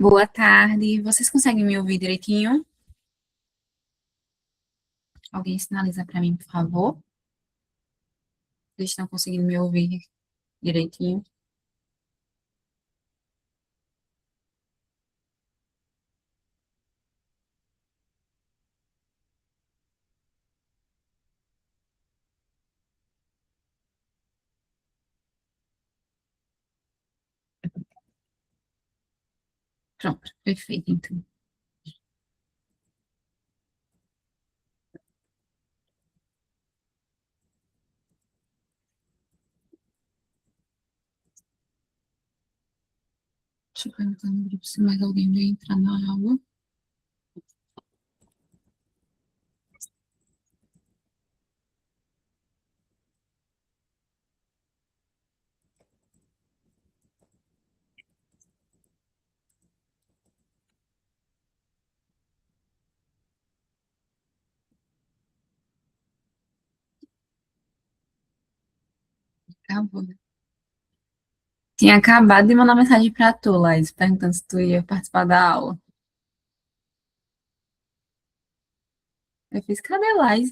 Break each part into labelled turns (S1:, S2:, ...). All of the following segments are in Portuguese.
S1: Boa tarde. Vocês conseguem me ouvir direitinho? Alguém sinaliza para mim, por favor? Vocês estão conseguindo me ouvir direitinho? Pronto, perfeito, então. Deixa eu perguntar no grupo se mais alguém vai entrar na aula. Acabou. Tinha acabado de mandar mensagem para tu, Laís, perguntando se tu ia participar da aula. Eu fiz, cadê Laís?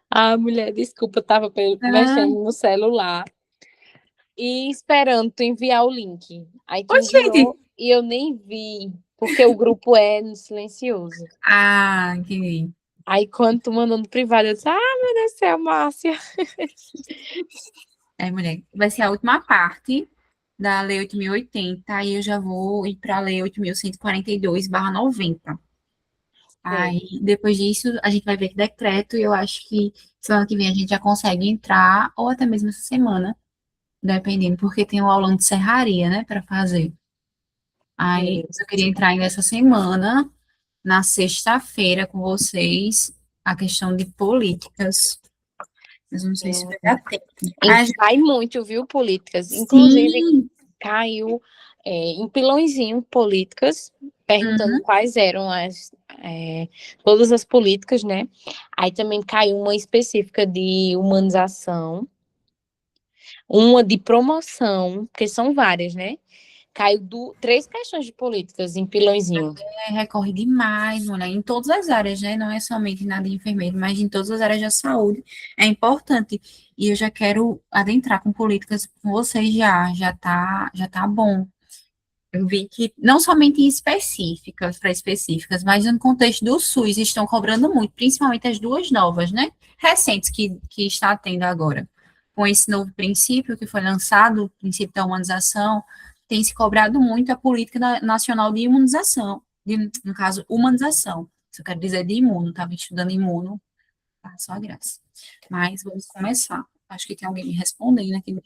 S2: Ah, mulher, desculpa, eu tava
S1: Ah,
S2: mexendo no celular e esperando tu enviar o link. Aí tu
S1: gente!
S2: enviou e eu nem vi, porque o grupo é no silencioso.
S1: Ah, entendi.
S2: Aí quando tu mandou no privado, eu disse, ah, meu Deus do céu, Márcia.
S1: É, mulher, vai ser a última parte da Lei 8.080, aí eu já vou ir para a Lei 8.142/90.
S2: Sei.
S1: Aí, depois disso, a gente vai ver que decreto, e eu acho que semana que vem a gente já consegue entrar, ou até mesmo essa semana, dependendo, porque tem o aulão de serraria, né, para fazer. Aí,
S2: Sei.
S1: eu queria entrar ainda essa semana, na sexta-feira com vocês a questão de políticas. Mas eu não sei se vai dar tempo.
S2: Cai muito, viu, políticas. Inclusive,
S1: Sim,
S2: caiu em pilõezinho políticas, perguntando
S1: uhum.
S2: quais eram todas as políticas, né? Aí também caiu uma específica de humanização, uma de promoção, porque são várias, né? Caiu três questões de políticas em pilõezinho.
S1: Recorre demais, mulher, em todas as áreas, né? Não é somente na de enfermeiro, mas em todas as áreas da saúde. É importante. E eu já quero adentrar com políticas com vocês já tá bom. Eu vi que não somente em específicas, para específicas, mas no contexto do SUS estão cobrando muito, principalmente as duas novas, né? Recentes que está tendo agora. Com esse novo princípio que foi lançado, o princípio da humanização, tem se cobrado muito a política nacional de imunização, no caso, humanização. Isso eu quero dizer de imuno, estava estudando imuno, tá? Só a graça. Mas vamos começar. Acho que tem alguém me respondendo aqui no.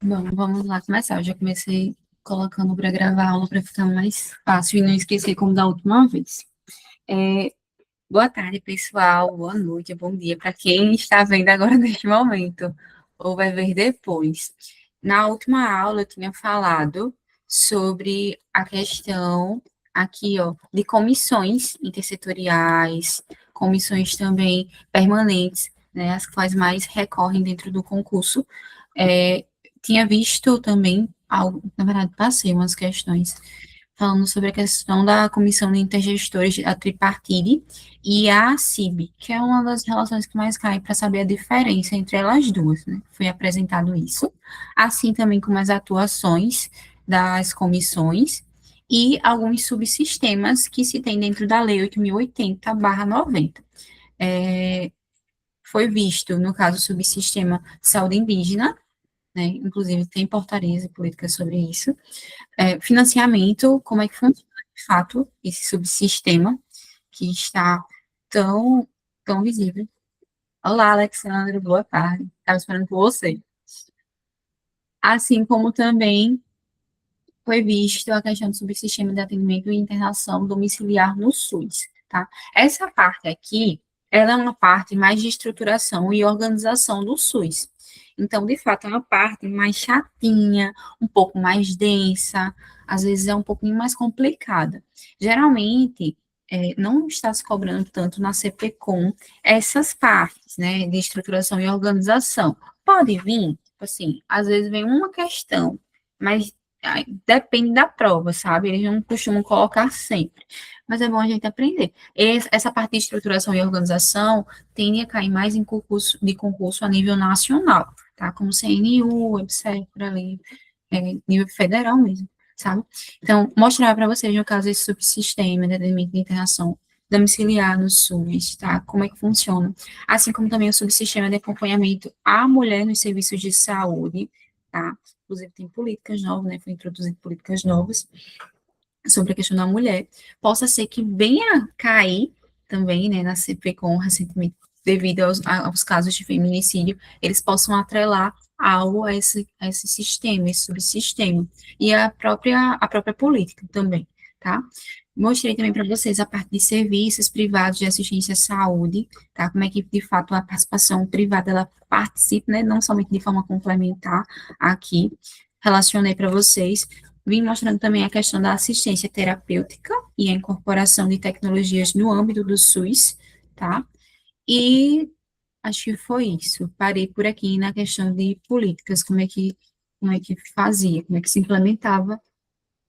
S1: Bom, vamos lá começar. Eu já comecei colocando para gravar a aula para ficar mais fácil e não esquecer como da última vez. É, boa tarde, pessoal. Boa noite, bom dia para quem está vendo agora neste momento ou vai ver depois. Na última aula eu tinha falado sobre a questão aqui, ó, de comissões intersetoriais, comissões também permanentes, né, as quais mais recorrem dentro do concurso. É, tinha visto também algo, na verdade, passei umas questões falando sobre a questão da Comissão de Intergestores, a tripartite, e a CIB, que é uma das relações que mais cai para saber a diferença entre elas duas, né? Foi apresentado isso, assim também como as atuações das comissões e alguns subsistemas que se tem dentro da Lei 8.080/90. É, foi visto, no caso, o subsistema saúde indígena, né? Inclusive tem portarias e políticas sobre isso. Financiamento, como é que funciona de fato esse subsistema que está tão, tão visível. Olá, Alexandre, boa tarde. Estava esperando por você. Assim como também foi visto a questão do subsistema de atendimento e internação domiciliar no SUS, tá? Essa parte aqui, ela é uma parte mais de estruturação e organização do SUS. Então, de fato, é uma parte mais chatinha, um pouco mais densa, às vezes é um pouquinho mais complicada. Geralmente, não está se cobrando tanto na CPCOM essas partes, né, de estruturação e organização. Pode vir, tipo assim, às vezes vem uma questão, mas depende da prova, sabe? Eles não costumam colocar sempre. Mas é bom a gente aprender. Essa parte de estruturação e organização tende a cair mais em concurso, de concurso a nível nacional, tá? Como CNU, etc., por ali, nível federal mesmo, sabe? Então, mostrar para vocês, no caso, esse subsistema de atendimento de internação domiciliar no SUS, tá? Como é que funciona. Assim como também o subsistema de acompanhamento à mulher nos serviços de saúde, tá? Inclusive tem políticas novas, né? Foi introduzido políticas novas sobre a questão da mulher. Possa ser que venha cair também, né, na CPCOM recentemente, devido aos casos de feminicídio, eles possam atrelar algo a esse sistema, esse subsistema, e a própria política também, tá? Mostrei também para vocês a parte de serviços privados de assistência à saúde, tá? Como é que, de fato, a participação privada, ela participa, né? Não somente de forma complementar aqui. Relacionei para vocês. Vim mostrando também a questão da assistência terapêutica e a incorporação de tecnologias no âmbito do SUS, tá? E acho que foi isso. Parei por aqui na questão de políticas, como é que fazia, como é que se implementava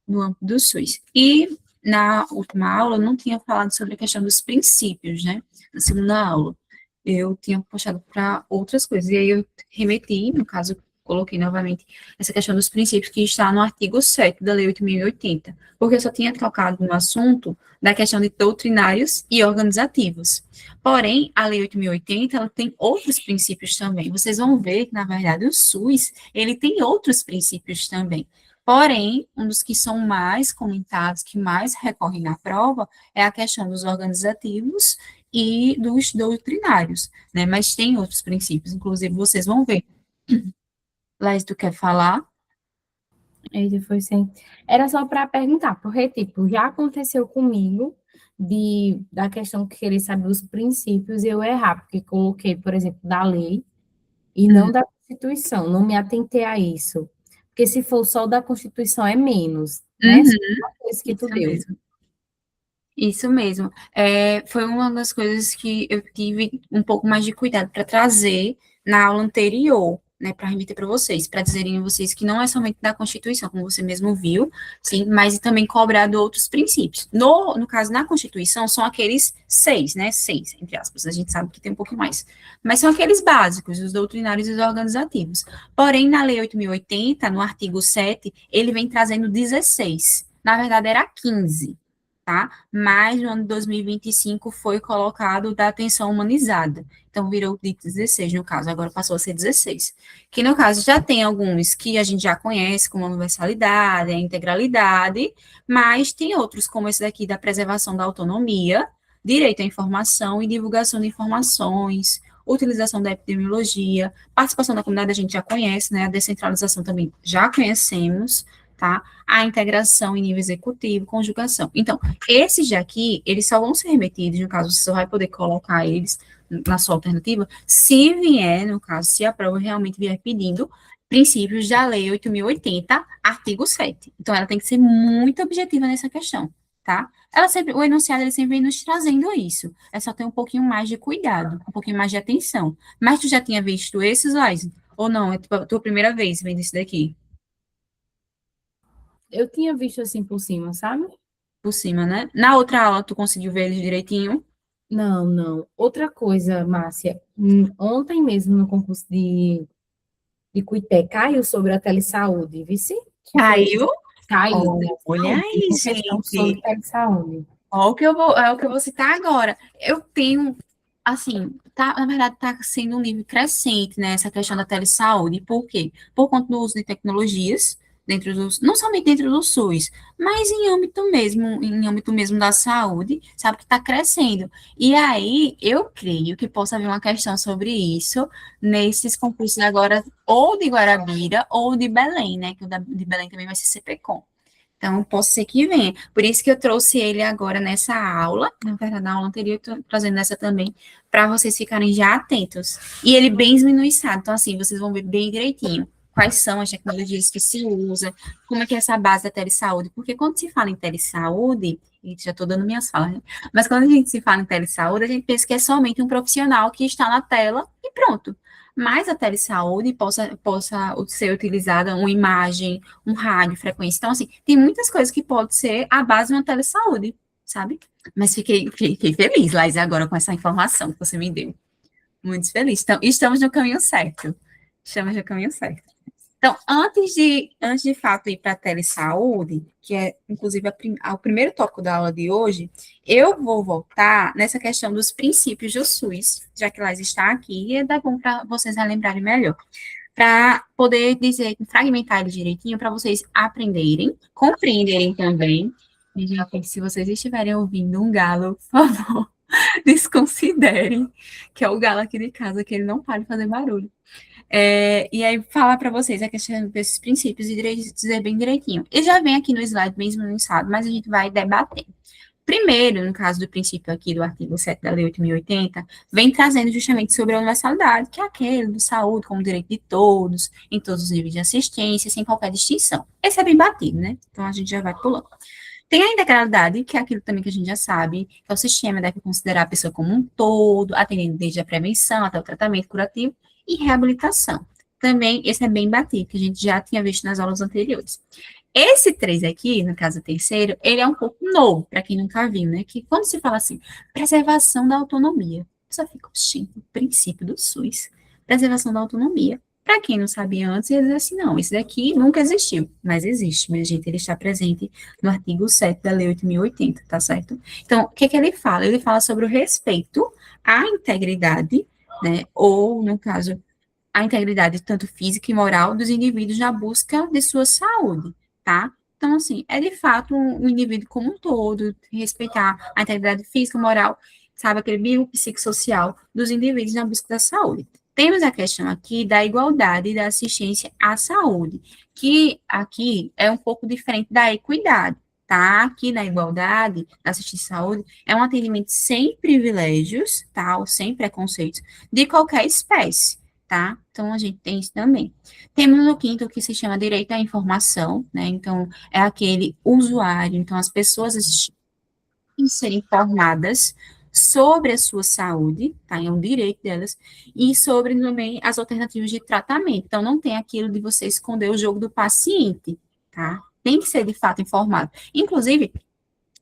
S1: no âmbito do SUS. E na última aula, eu não tinha falado sobre a questão dos princípios, né? Na segunda aula, eu tinha puxado para outras coisas. E aí eu remeti, no caso, coloquei novamente essa questão dos princípios que está no artigo 7 da Lei 8.080, porque eu só tinha tocado no assunto da questão de doutrinários e organizativos. Porém, a Lei 8.080, ela tem outros princípios também. Vocês vão ver que, na verdade, o SUS, ele tem outros princípios também. Porém, um dos que são mais comentados, que mais recorrem na prova, é a questão dos organizativos e dos doutrinários, né? Mas tem outros princípios, inclusive vocês vão ver. Laís, tu quer falar?
S3: Ele foi sem. Era só para perguntar, porque, tipo, já aconteceu comigo da questão que querer saber os princípios e eu errar, porque coloquei, por exemplo, da lei e não da Constituição, não me atentei a isso. Porque se for só o da Constituição é menos, né? Só
S1: Uhum,
S3: esse que tu
S1: isso
S3: deu.
S1: mesmo. Isso mesmo. Foi uma das coisas que eu tive um pouco mais de cuidado para trazer na aula anterior, né, para remeter para vocês, para dizerem a vocês que não é somente da Constituição, como você mesmo viu, sim, mas também cobrar de outros princípios. No caso, na Constituição, são aqueles seis, né, seis, entre aspas, a gente sabe que tem um pouquinho mais, mas são aqueles básicos, os doutrinários e os organizativos. Porém, na Lei 8.080, no artigo 7, ele vem trazendo 16. Na verdade, era 15, tá? Mas no ano de 2025 foi colocado da atenção humanizada. Então virou de 16 no caso, agora passou a ser 16. Que no caso já tem alguns que a gente já conhece, como a universalidade, a integralidade, mas tem outros, como esse daqui da preservação da autonomia, direito à informação e divulgação de informações, utilização da epidemiologia, participação da comunidade a gente já conhece, né? A descentralização também já conhecemos, tá? A integração em nível executivo, conjugação. Então, esses daqui, eles só vão ser remetidos, no caso, você só vai poder colocar eles na sua alternativa, se vier, no caso, se a prova realmente vier pedindo princípios da Lei 8.080, artigo 7. Então, ela tem que ser muito objetiva nessa questão, tá? Ela sempre, o enunciado, ele sempre vem nos trazendo isso. É só ter um pouquinho mais de cuidado, um pouquinho mais de atenção. Mas tu já tinha visto esses, Laís? Ou não? É tipo a tua primeira vez vendo esse daqui?
S3: Eu tinha visto assim por cima, sabe?
S1: Por cima, né? Na outra aula, tu conseguiu ver eles direitinho?
S3: Não, não. Outra coisa, Márcia, ontem mesmo no concurso de Cuité caiu sobre a telesaúde, vice? Que foi
S1: Caiu?
S3: caiu,
S1: Olha
S3: telesaúde,
S1: aí,
S3: uma questão sobre
S1: gente.
S3: telesaúde.
S1: Ó, é o que eu vou citar agora. Eu tenho, assim, tá, na verdade, está sendo um nível crescente, né, essa questão da telesaúde. Por quê? Por conta do uso de tecnologias dentro dos, não somente dentro do SUS, mas em âmbito mesmo da saúde, sabe que está crescendo. E aí, eu creio que possa haver uma questão sobre isso nesses concursos agora, ou de Guarabira ou de Belém, né, que o de Belém também vai ser CPCOM. Então, pode ser que venha. Por isso que eu trouxe ele agora nessa aula, na verdade, na aula anterior, eu estou trazendo essa também, para vocês ficarem já atentos. E ele bem esmiuçado, então, assim, vocês vão ver bem direitinho quais são as tecnologias que se usa, como é que é essa base da telesaúde, porque quando se fala em telesaúde, e já estou dando minhas falas, né? Mas quando a gente se fala em telesaúde, a gente pensa que é somente um profissional que está na tela e pronto. mas a telesaúde possa ser utilizada uma imagem, um rádio, frequência. Então, assim, tem muitas coisas que pode ser a base de uma telesaúde, sabe? Mas fiquei feliz, Laís, agora com essa informação que você me deu. Muito feliz. Então, estamos no caminho certo. Estamos no caminho certo. Então, antes de fato ir para a telesaúde, que é inclusive o primeiro tópico da aula de hoje, eu vou voltar nessa questão dos princípios do SUS, já que Laís está aqui, e é bom para vocês relembrarem melhor, para poder dizer, fragmentar ele direitinho, para vocês aprenderem, compreenderem também. E, gente, se vocês estiverem ouvindo um galo, por favor, desconsiderem que é o galo aqui de casa, que ele não para de fazer barulho. E aí, falar para vocês a questão desses princípios e dizer bem direitinho. Ele já vem aqui no slide bem esmiuçado, mas a gente vai debater. Primeiro, no caso do princípio aqui do artigo 7 da Lei 8.080, vem trazendo justamente sobre a universalidade, que é aquele do saúde como direito de todos, em todos os níveis de assistência, sem qualquer distinção. Esse é bem batido, né? Então, a gente já vai pulando. Tem a integralidade, que é aquilo também que a gente já sabe, que é o sistema deve considerar a pessoa como um todo, atendendo desde a prevenção até o tratamento curativo e reabilitação. Também, esse é bem batido, que a gente já tinha visto nas aulas anteriores. Esse 3 aqui, no caso o terceiro, ele é um pouco novo, para quem nunca viu, né? Que quando se fala assim, preservação da autonomia, só fica o princípio do SUS, preservação da autonomia. Para quem não sabia antes, ia dizer assim, não, esse daqui nunca existiu, mas existe, minha gente, ele está presente no artigo 7 da Lei 8.080, tá certo? Então, o que ele fala? Ele fala sobre o respeito à integridade, né, ou, no caso, a integridade tanto física e moral dos indivíduos na busca de sua saúde, tá? Então, assim, é de fato um indivíduo como um todo, respeitar a integridade física, moral, sabe, aquele biopsicossocial dos indivíduos na busca da saúde. Temos a questão aqui da igualdade e da assistência à saúde, que aqui é um pouco diferente da equidade, tá? Aqui na igualdade, da assistência à saúde, é um atendimento sem privilégios, tá? Ou sem preconceitos, de qualquer espécie, tá? Então, a gente tem isso também. Temos o quinto, que se chama direito à informação, né? Então, é aquele usuário, então, as pessoas em ser informadas sobre a sua saúde, tá? É um direito delas, e sobre também as alternativas de tratamento. Então, não tem aquilo de você esconder o jogo do paciente, tá? Tem que ser, de fato, informado. Inclusive,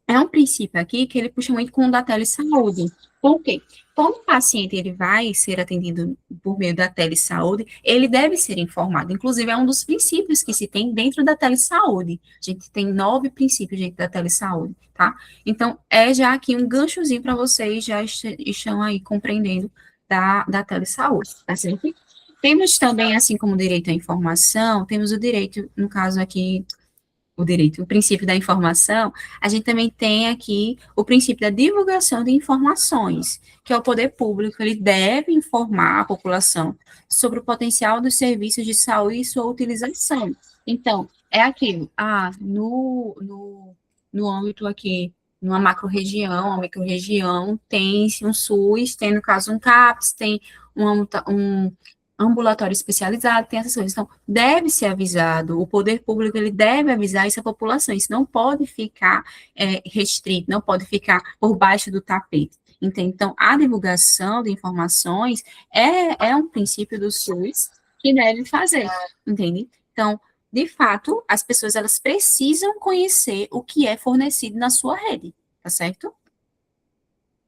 S1: é um princípio aqui que ele puxa muito com o da telesaúde. Por quê? Quando o paciente ele vai ser atendido por meio da telesaúde, ele deve ser informado. Inclusive, é um dos princípios que se tem dentro da telesaúde. A gente tem 9 princípios dentro da telesaúde, tá? Então, é já aqui um ganchozinho para vocês já estão aí compreendendo da telesaúde, tá certo? Temos também, assim como o direito à informação, temos o direito, no caso aqui, o princípio da informação, a gente também tem aqui o princípio da divulgação de informações, que é o poder público, ele deve informar a população sobre o potencial dos serviços de saúde e sua utilização. Então, é aquilo, no âmbito aqui, numa macro-região, uma micro-região, tem um SUS, tem, no caso, um CAPS, tem um ambulatório especializado, tem essas coisas. Então, deve ser avisado, o poder público, ele deve avisar essa população, isso não pode ficar restrito, não pode ficar por baixo do tapete. Entende? Então, a divulgação de informações é um princípio do SUS que deve fazer, entende? Então, de fato, as pessoas, elas precisam conhecer o que é fornecido na sua rede, tá certo?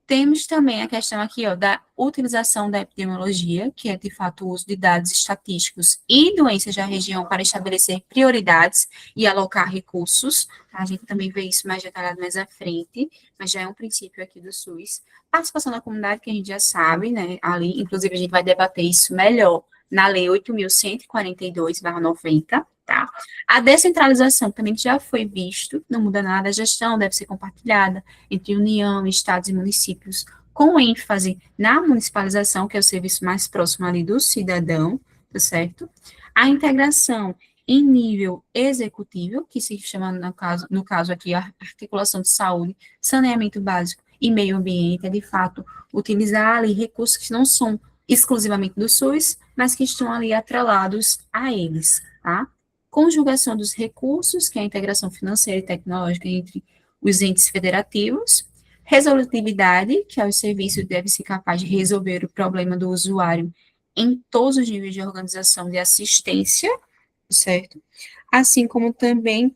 S1: Temos também a questão aqui, ó, da utilização da epidemiologia, que é, de fato, o uso de dados estatísticos e doenças da região para estabelecer prioridades e alocar recursos. A gente também vê isso mais detalhado mais à frente, mas já é um princípio aqui do SUS. Participação da comunidade, que a gente já sabe, né, ali, inclusive, a gente vai debater isso melhor na Lei 8.142/90, tá? A descentralização também já foi visto, não muda nada, a gestão deve ser compartilhada entre União, Estados e municípios, com ênfase na municipalização, que é o serviço mais próximo ali do cidadão, tá certo? A integração em nível executivo, que se chama, no caso aqui, a articulação de saúde, saneamento básico e meio ambiente, é de fato utilizar ali recursos que não são exclusivamente do SUS, mas que estão ali atrelados a eles, tá? Conjugação dos recursos, que é a integração financeira e tecnológica entre os entes federativos, resolutividade, que é o serviço que deve ser capaz de resolver o problema do usuário em todos os níveis de organização de assistência, certo? Assim como também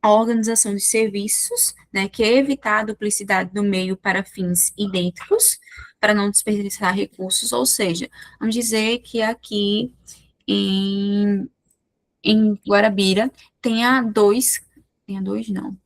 S1: a organização de serviços, né, que é evitar a duplicidade do meio para fins idênticos, para não desperdiçar recursos, ou seja, vamos dizer que aqui em Guarabira tenha dois não,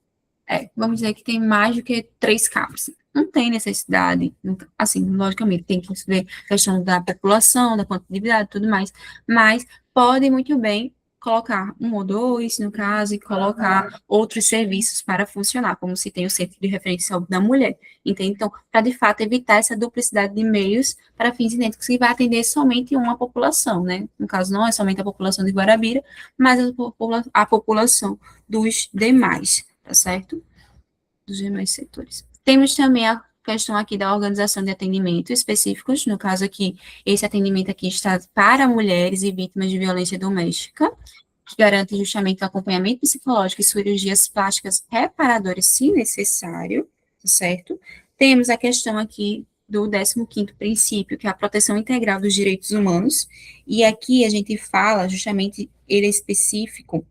S1: vamos dizer que tem mais do que 3 CAPs. Não tem necessidade, assim, logicamente, tem que ver a questão da população, da quantidade e tudo mais, mas pode muito bem colocar um ou dois, no caso, e colocar outros serviços para funcionar, como se tem o Centro de Referência de Saúde da Mulher, entende? Então, para, de fato, evitar essa duplicidade de meios para fins idênticos, que vai atender somente uma população, né? No caso, não é somente a população de Guarabira, mas a população dos demais, tá certo? Dos demais setores. Temos também a questão aqui da organização de atendimento específicos, no caso aqui, esse atendimento aqui está para mulheres e vítimas de violência doméstica, que garante justamente o acompanhamento psicológico e cirurgias plásticas reparadoras, se necessário, certo? Temos a questão aqui do 15º princípio, que é a proteção integral dos direitos humanos, e aqui a gente fala justamente, ele é específico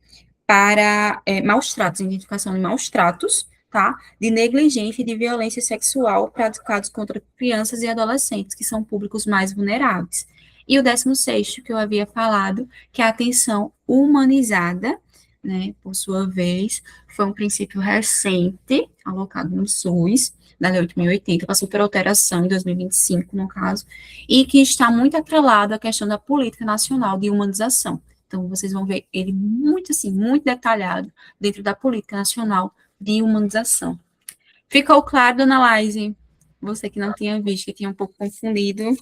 S1: para maus tratos, identificação de maus tratos, tá? De negligência e de violência sexual praticados contra crianças e adolescentes, que são públicos mais vulneráveis. E o 16º, que eu havia falado, que é a atenção humanizada, né, por sua vez, foi um princípio recente, alocado no SUS, da Lei 8.080, passou por alteração em 2025, no caso, e que está muito atrelado à questão da política nacional de humanização. Então, vocês vão ver ele muito, assim, muito detalhado dentro da política nacional de humanização. Ficou claro, dona Laise? Você que não tinha visto, que tinha um pouco confundido.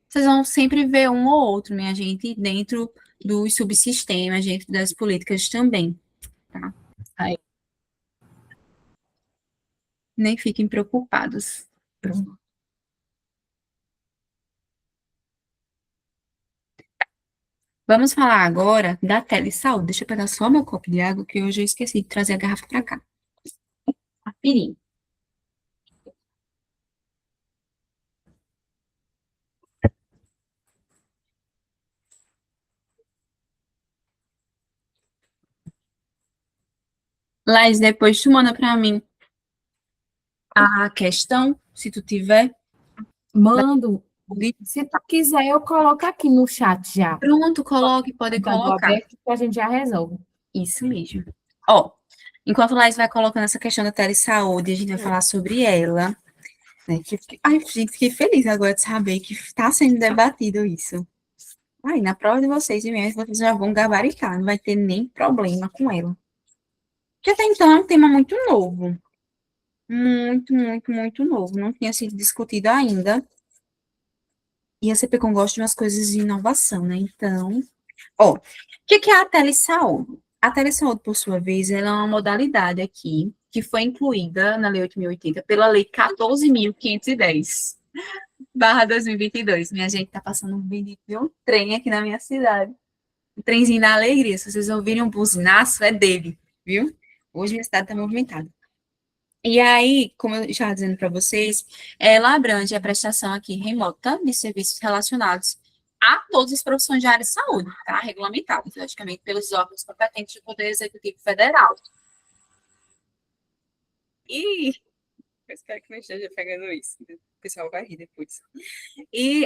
S1: Vocês vão sempre ver um ou outro, minha gente, dentro dos subsistemas, dentro das políticas também, tá?
S3: Aí.
S1: Nem fiquem preocupados.
S3: Pronto.
S1: Vamos falar agora da telesaúde. Deixa eu pegar só meu copo de água, que hoje eu esqueci de trazer a garrafa para cá. Rapidinho. Laís, depois tu manda para mim a questão, se tu tiver.
S3: Mando. Se tu quiser, eu coloco aqui no chat já.
S1: Pronto, coloque, pode
S3: Tá
S1: colocar.
S3: aberto que a gente já resolve.
S1: Isso mesmo. Ó, enquanto a Laís vai colocando essa questão da telesaúde, a gente vai falar sobre ela. Né? Ai, gente, fiquei feliz agora de saber que está sendo debatido isso. Aí, na prova de vocês e minhas, vocês já vão gabaritar, não vai ter nem problema com ela. Que até então é um tema muito novo. Muito, muito, muito novo. Não tinha sido discutido ainda. E a CPCom gosta de umas coisas de inovação, né? Então, ó, o que é a telesaúde? A telesaúde, por sua vez, ela é uma modalidade aqui que foi incluída na Lei 8.080 pela Lei 14.510, barra 2022. Minha gente, tá passando um vídeo de um trem aqui na minha cidade. Um trenzinho da alegria. Se vocês ouvirem um buzinaço, é dele, viu? Hoje minha cidade tá movimentada. E aí, como eu estava dizendo para vocês, ela abrange a prestação aqui remota de serviços relacionados a todas as profissões de área de saúde, tá? Regulamentadas, logicamente, pelos órgãos competentes do Poder Executivo Federal. E eu espero que não esteja pegando isso, né? O pessoal vai rir depois. E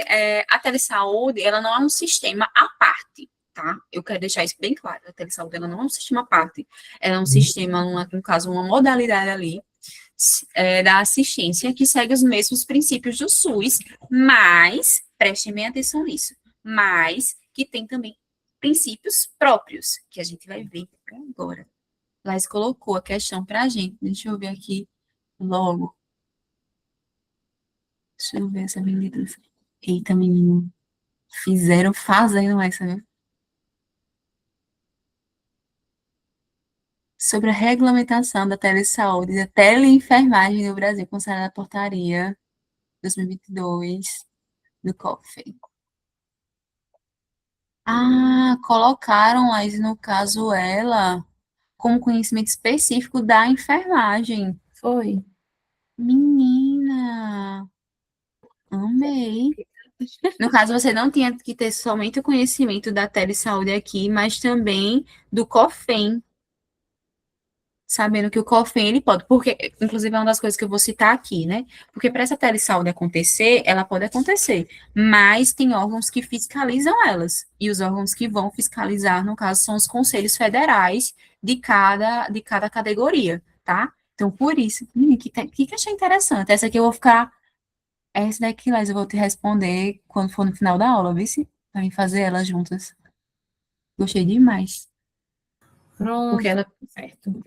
S1: a telesaúde, ela não é um sistema à parte, tá? Eu quero deixar isso bem claro. A telesaúde, ela não é um sistema à parte. Ela é um sistema, no caso, uma modalidade ali, da assistência que segue os mesmos princípios do SUS, mas, prestem bem atenção nisso, mas que tem também princípios próprios, que a gente vai ver agora. Lais colocou a questão para a gente, deixa eu ver aqui logo. Deixa eu ver essa bendita. Eita, menino, fazendo essa, né? Sobre a regulamentação da telesaúde e da teleenfermagem no Brasil, considerada a portaria 2022 do COFEI. Ah, colocaram, mas no caso ela, como conhecimento específico da enfermagem.
S3: Foi.
S1: Menina! Amei. No caso, você não tinha que ter somente o conhecimento da telesaúde aqui, mas também do COFEM, sabendo que o COFEM ele pode, porque, inclusive, é uma das coisas que eu vou citar aqui, né? Porque para essa telesaúde acontecer, ela pode acontecer, mas tem órgãos que fiscalizam elas, e os órgãos que vão fiscalizar, no caso, são os conselhos federais de cada categoria, tá? Então, por isso, que achei interessante. Essa aqui eu vou ficar, essa daqui, Laís, eu vou te responder quando for no final da aula, viu? Pra gente fazer elas juntas. Gostei demais. Porque
S3: Pronto,
S1: ela
S3: certo.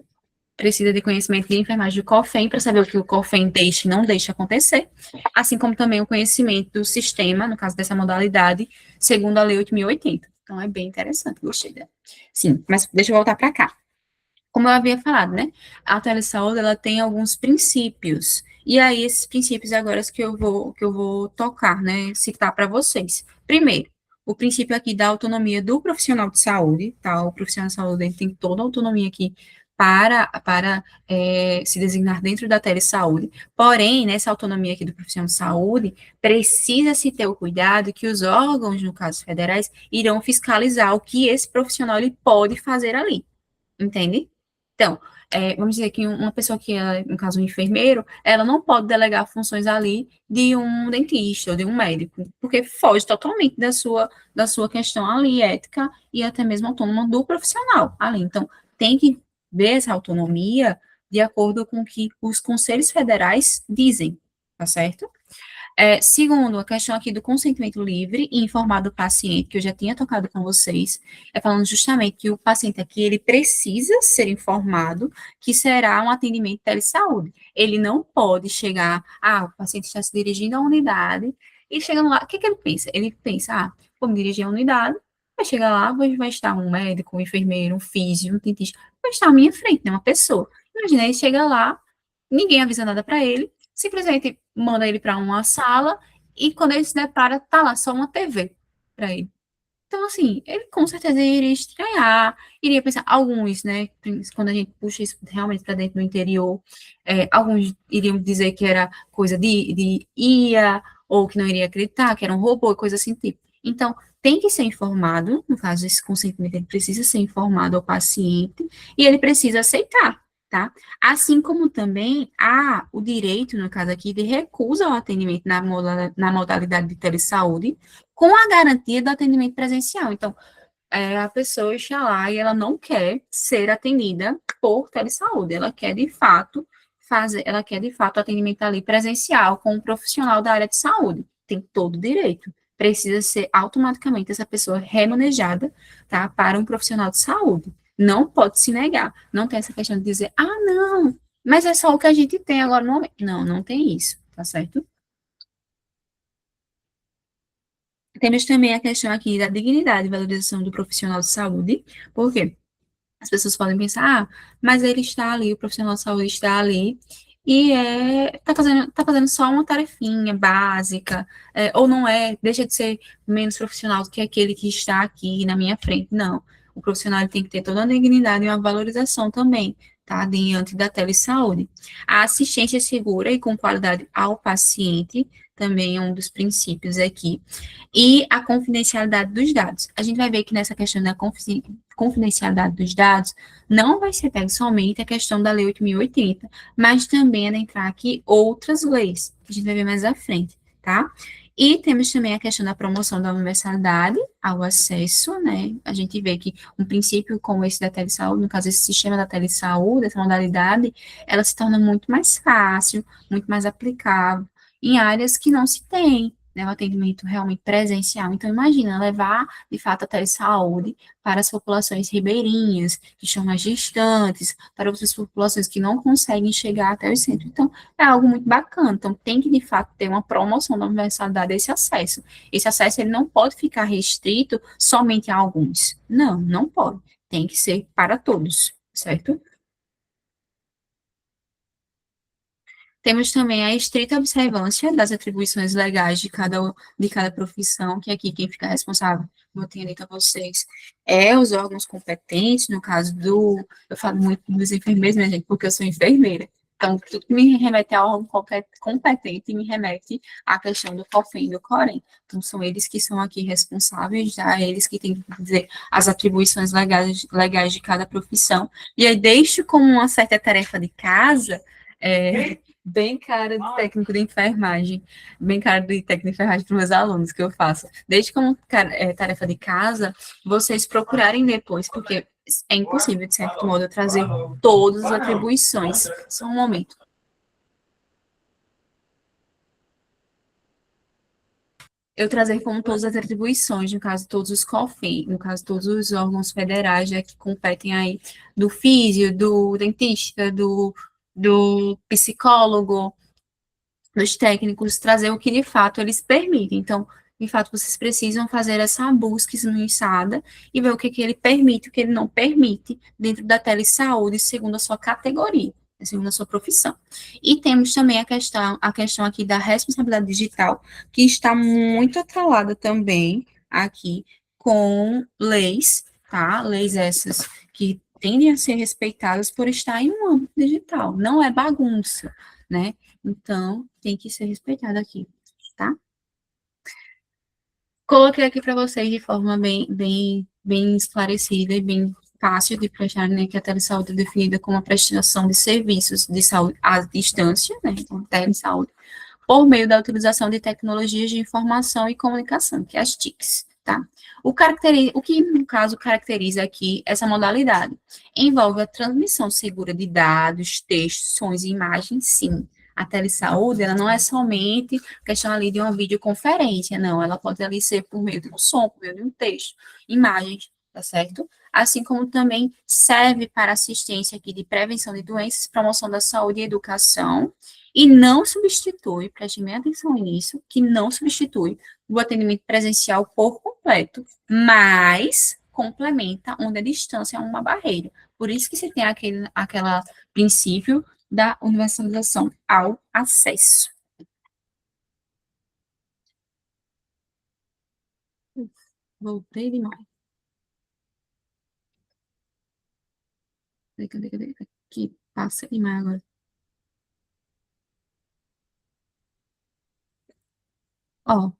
S1: precisa de conhecimento de enfermagem do COFEM para saber o que o COFEM deixa e não deixa acontecer, assim como também o conhecimento do sistema, no caso dessa modalidade, segundo a Lei 8.080. Então, é bem interessante, gostei dela. Sim, mas deixa eu voltar para cá. Como eu havia falado, né? A telesaúde, ela tem alguns princípios. E aí, esses princípios agora que eu vou tocar, né? Citar para vocês. Primeiro, o princípio aqui da autonomia do profissional de saúde, tá? O profissional de saúde ele tem toda a autonomia aqui para se designar dentro da telesaúde. Porém, nessa autonomia aqui do profissional de saúde, precisa se ter o cuidado que os órgãos, no caso federais, irão fiscalizar o que esse profissional ele pode fazer ali. Entende? Então, vamos dizer que uma pessoa que é, no caso, um enfermeiro, ela não pode delegar funções ali de um dentista ou de um médico, porque foge totalmente da sua questão ali, ética e até mesmo autônoma do profissional ali. Então, tem que ver essa autonomia de acordo com o que os conselhos federais dizem, tá certo? Segundo, a questão aqui do consentimento livre e informado do paciente, que eu já tinha tocado com vocês, falando justamente que o paciente aqui, ele precisa ser informado que será um atendimento de telesaúde. Ele não pode chegar, o paciente está se dirigindo à unidade, e chegando lá, o que ele pensa? Ele pensa, vou me dirigir à unidade, vai chegar lá, vai estar um médico, um enfermeiro, um físio, um dentista, vai estar à minha frente, né, uma pessoa. Imagina, ele chega lá, ninguém avisa nada para ele, simplesmente manda ele para uma sala e quando ele se depara, tá lá só uma TV para ele. Então, assim, ele com certeza iria estranhar, iria pensar, alguns, né, quando a gente puxa isso realmente para dentro do interior, alguns iriam dizer que era coisa de IA, ou que não iria acreditar, que era um robô, coisa assim, tipo. Então, tem que ser informado, no caso, esse consentimento, ele precisa ser informado ao paciente, e ele precisa aceitar, tá? Assim como também há o direito, no caso aqui, de recusa ao atendimento na modalidade de telesaúde, com a garantia do atendimento presencial. Então, a pessoa está lá e ela não quer ser atendida por telesaúde, ela quer de fato atendimento ali presencial com um profissional da área de saúde. Tem todo o direito. Precisa ser automaticamente essa pessoa remanejada, tá, para um profissional de saúde. Não pode se negar. Não tem essa questão de dizer, não, mas é só o que a gente tem agora no momento. Não, não tem isso, tá certo? Temos também a questão aqui da dignidade e valorização do profissional de saúde, porque as pessoas podem pensar, mas ele está ali, o profissional de saúde está ali, e tá fazendo só uma tarefinha básica, ou não deixa de ser menos profissional do que aquele que está aqui na minha frente. Não, o profissional ele tem que ter toda a dignidade e uma valorização também, tá, diante da telesaúde. A assistência segura e com qualidade ao paciente, também é um dos princípios aqui, e a confidencialidade dos dados. A gente vai ver que nessa questão da confidencialidade dos dados, não vai ser pego somente a questão da Lei 8.080, mas também adentrar aqui outras leis, que a gente vai ver mais à frente, tá? E temos também a questão da promoção da universalidade ao acesso, né? A gente vê que um princípio como esse da telesaúde, no caso, esse sistema da telesaúde, essa modalidade, ela se torna muito mais fácil, muito mais aplicável em áreas que não se tem, né, o atendimento realmente presencial. Então, imagina levar, de fato, a telesaúde para as populações ribeirinhas, que estão mais distantes, para outras populações que não conseguem chegar até o centro. Então, é algo muito bacana. Então, tem que, de fato, ter uma promoção da universalidade desse acesso. Esse acesso, ele não pode ficar restrito somente a alguns. Não, não pode. Tem que ser para todos, certo? Temos também a estrita observância das atribuições legais de cada profissão, que aqui quem fica responsável, como eu tinha dito a vocês, os órgãos competentes, no caso eu falo muito dos enfermeiros, né, gente, porque eu sou enfermeira. Então, tudo que me remete a órgão competente me remete à questão do COFEM e do COREN. Então, são eles que são aqui responsáveis, já eles que têm que dizer as atribuições legais de cada profissão. E aí, deixo como uma certa tarefa de casa, bem cara de técnico de enfermagem, bem cara de técnico de enfermagem para os meus alunos que eu faço. Desde como tarefa de casa, vocês procurarem depois, porque é impossível, de certo modo, eu trazer todas as atribuições. Só um momento. Eu trazer como todas as atribuições, no caso, todos os COFIN, no caso, todos os órgãos federais, que competem aí, do físio, do dentista, do psicólogo, dos técnicos, trazer o que de fato eles permitem. Então, de fato, vocês precisam fazer essa busca esmiuçada e ver o que ele permite, o que ele não permite dentro da telesaúde, segundo a sua categoria, segundo a sua profissão. E temos também a questão aqui da responsabilidade digital, que está muito atrelada também aqui com leis, tá? Leis essas que tendem a ser respeitadas por estar em um âmbito digital. Não é bagunça, né? Então, tem que ser respeitado aqui, tá? Coloquei aqui para vocês de forma bem esclarecida e bem fácil de prestar, né, que a telesaúde é definida como a prestação de serviços de saúde à distância, né, então, telesaúde, por meio da utilização de tecnologias de informação e comunicação, que é as TICs, tá? O que, no caso, caracteriza aqui essa modalidade? Envolve a transmissão segura de dados, textos, sons e imagens, sim. A telesaúde, ela não é somente questão ali de uma videoconferência, não, ela pode ali ser por meio de um som, por meio de um texto, imagens, tá certo? Assim como também serve para assistência aqui de prevenção de doenças, promoção da saúde e educação, e não substitui, preste bem atenção nisso, que não substitui o atendimento presencial por completo, mas complementa onde a distância é uma barreira. Por isso que se tem aquela princípio da universalização ao acesso. Voltei demais. Cadê? Aqui, passa demais agora. Ó,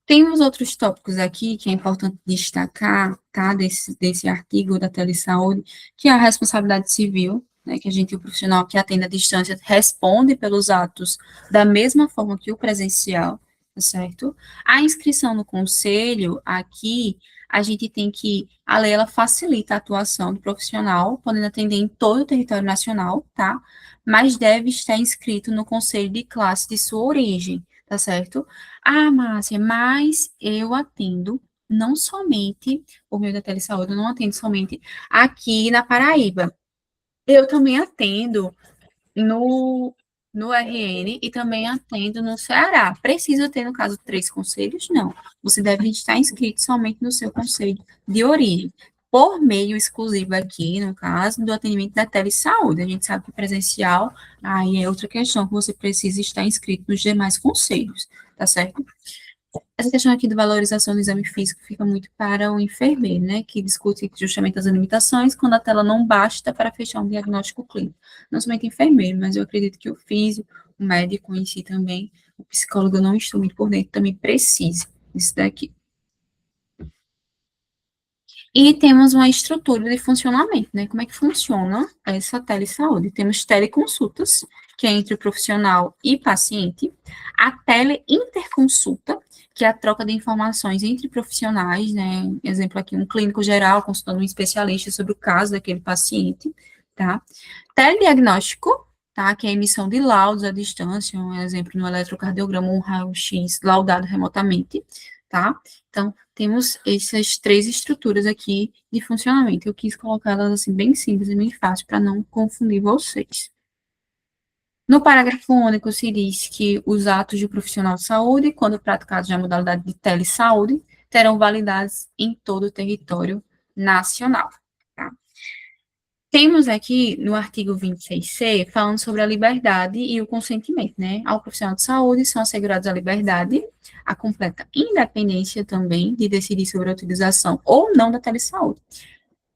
S1: temos outros tópicos aqui que é importante destacar, tá, desse artigo da telesaúde, que é a responsabilidade civil, né, que a gente, o profissional que atende à distância, responde pelos atos da mesma forma que o presencial, tá certo? A inscrição no conselho, aqui, a gente tem que, a lei, ela facilita a atuação do profissional, podendo atender em todo o território nacional, tá? Mas deve estar inscrito no conselho de classe de sua origem, tá certo? Ah, Márcia, mas eu atendo não somente por meio da telesaúde, eu não atendo somente aqui na Paraíba. Eu também atendo no, no RN e também atendo no Ceará. Precisa ter, no caso, 3 conselhos? Não. Você deve estar inscrito somente no seu conselho de origem. Por meio exclusivo aqui, no caso, do atendimento da telesaúde. A gente sabe que presencial, aí é outra questão, que você precisa estar inscrito nos demais conselhos, tá certo? Essa questão aqui de valorização do exame físico fica muito para o enfermeiro, né, que discute justamente as limitações quando a tela não basta para fechar um diagnóstico clínico. Não somente enfermeiro, mas eu acredito que o físio, o médico em si também, o psicólogo, eu não estou muito por dentro, também precisa disso daqui. E temos uma estrutura de funcionamento, né? Como é que funciona essa telesaúde? Temos teleconsultas, que é entre o profissional e paciente, a teleinterconsulta, que é a troca de informações entre profissionais, né? Exemplo aqui, um clínico geral consultando um especialista sobre o caso daquele paciente, tá? Telediagnóstico, tá? Que é a emissão de laudos à distância, um exemplo no eletrocardiograma, um raio-x laudado remotamente, tá? Então, temos essas 3 estruturas aqui de funcionamento. Eu quis colocá-las assim bem simples e bem fácil para não confundir vocês. No parágrafo único se diz que os atos de profissional de saúde, quando praticados na modalidade de telesaúde, terão validade em todo o território nacional. Tá? Temos aqui no artigo 26C falando sobre a liberdade e o consentimento, né? Ao profissional de saúde são assegurados a liberdade, a completa independência também de decidir sobre a utilização ou não da telesaúde.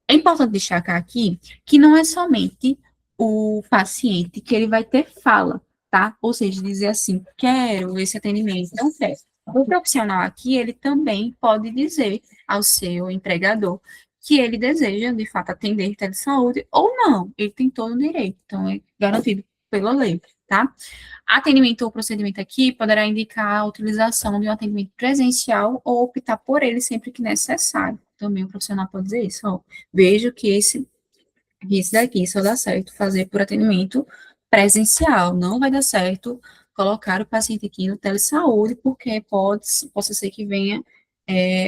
S1: É importante destacar aqui que não é somente o paciente que ele vai ter fala, tá? Ou seja, dizer assim, quero esse atendimento, não quero. O profissional aqui, ele também pode dizer ao seu empregador que ele deseja, de fato, atender telesaúde ou não. Ele tem todo o direito, então é garantido pela lei, tá? Atendimento ou procedimento aqui poderá indicar a utilização de um atendimento presencial ou optar por ele sempre que necessário. Também o profissional pode dizer isso, ó, vejo que esse daqui só dá certo fazer por atendimento presencial, não vai dar certo colocar o paciente aqui no telesaúde, porque possa ser que venha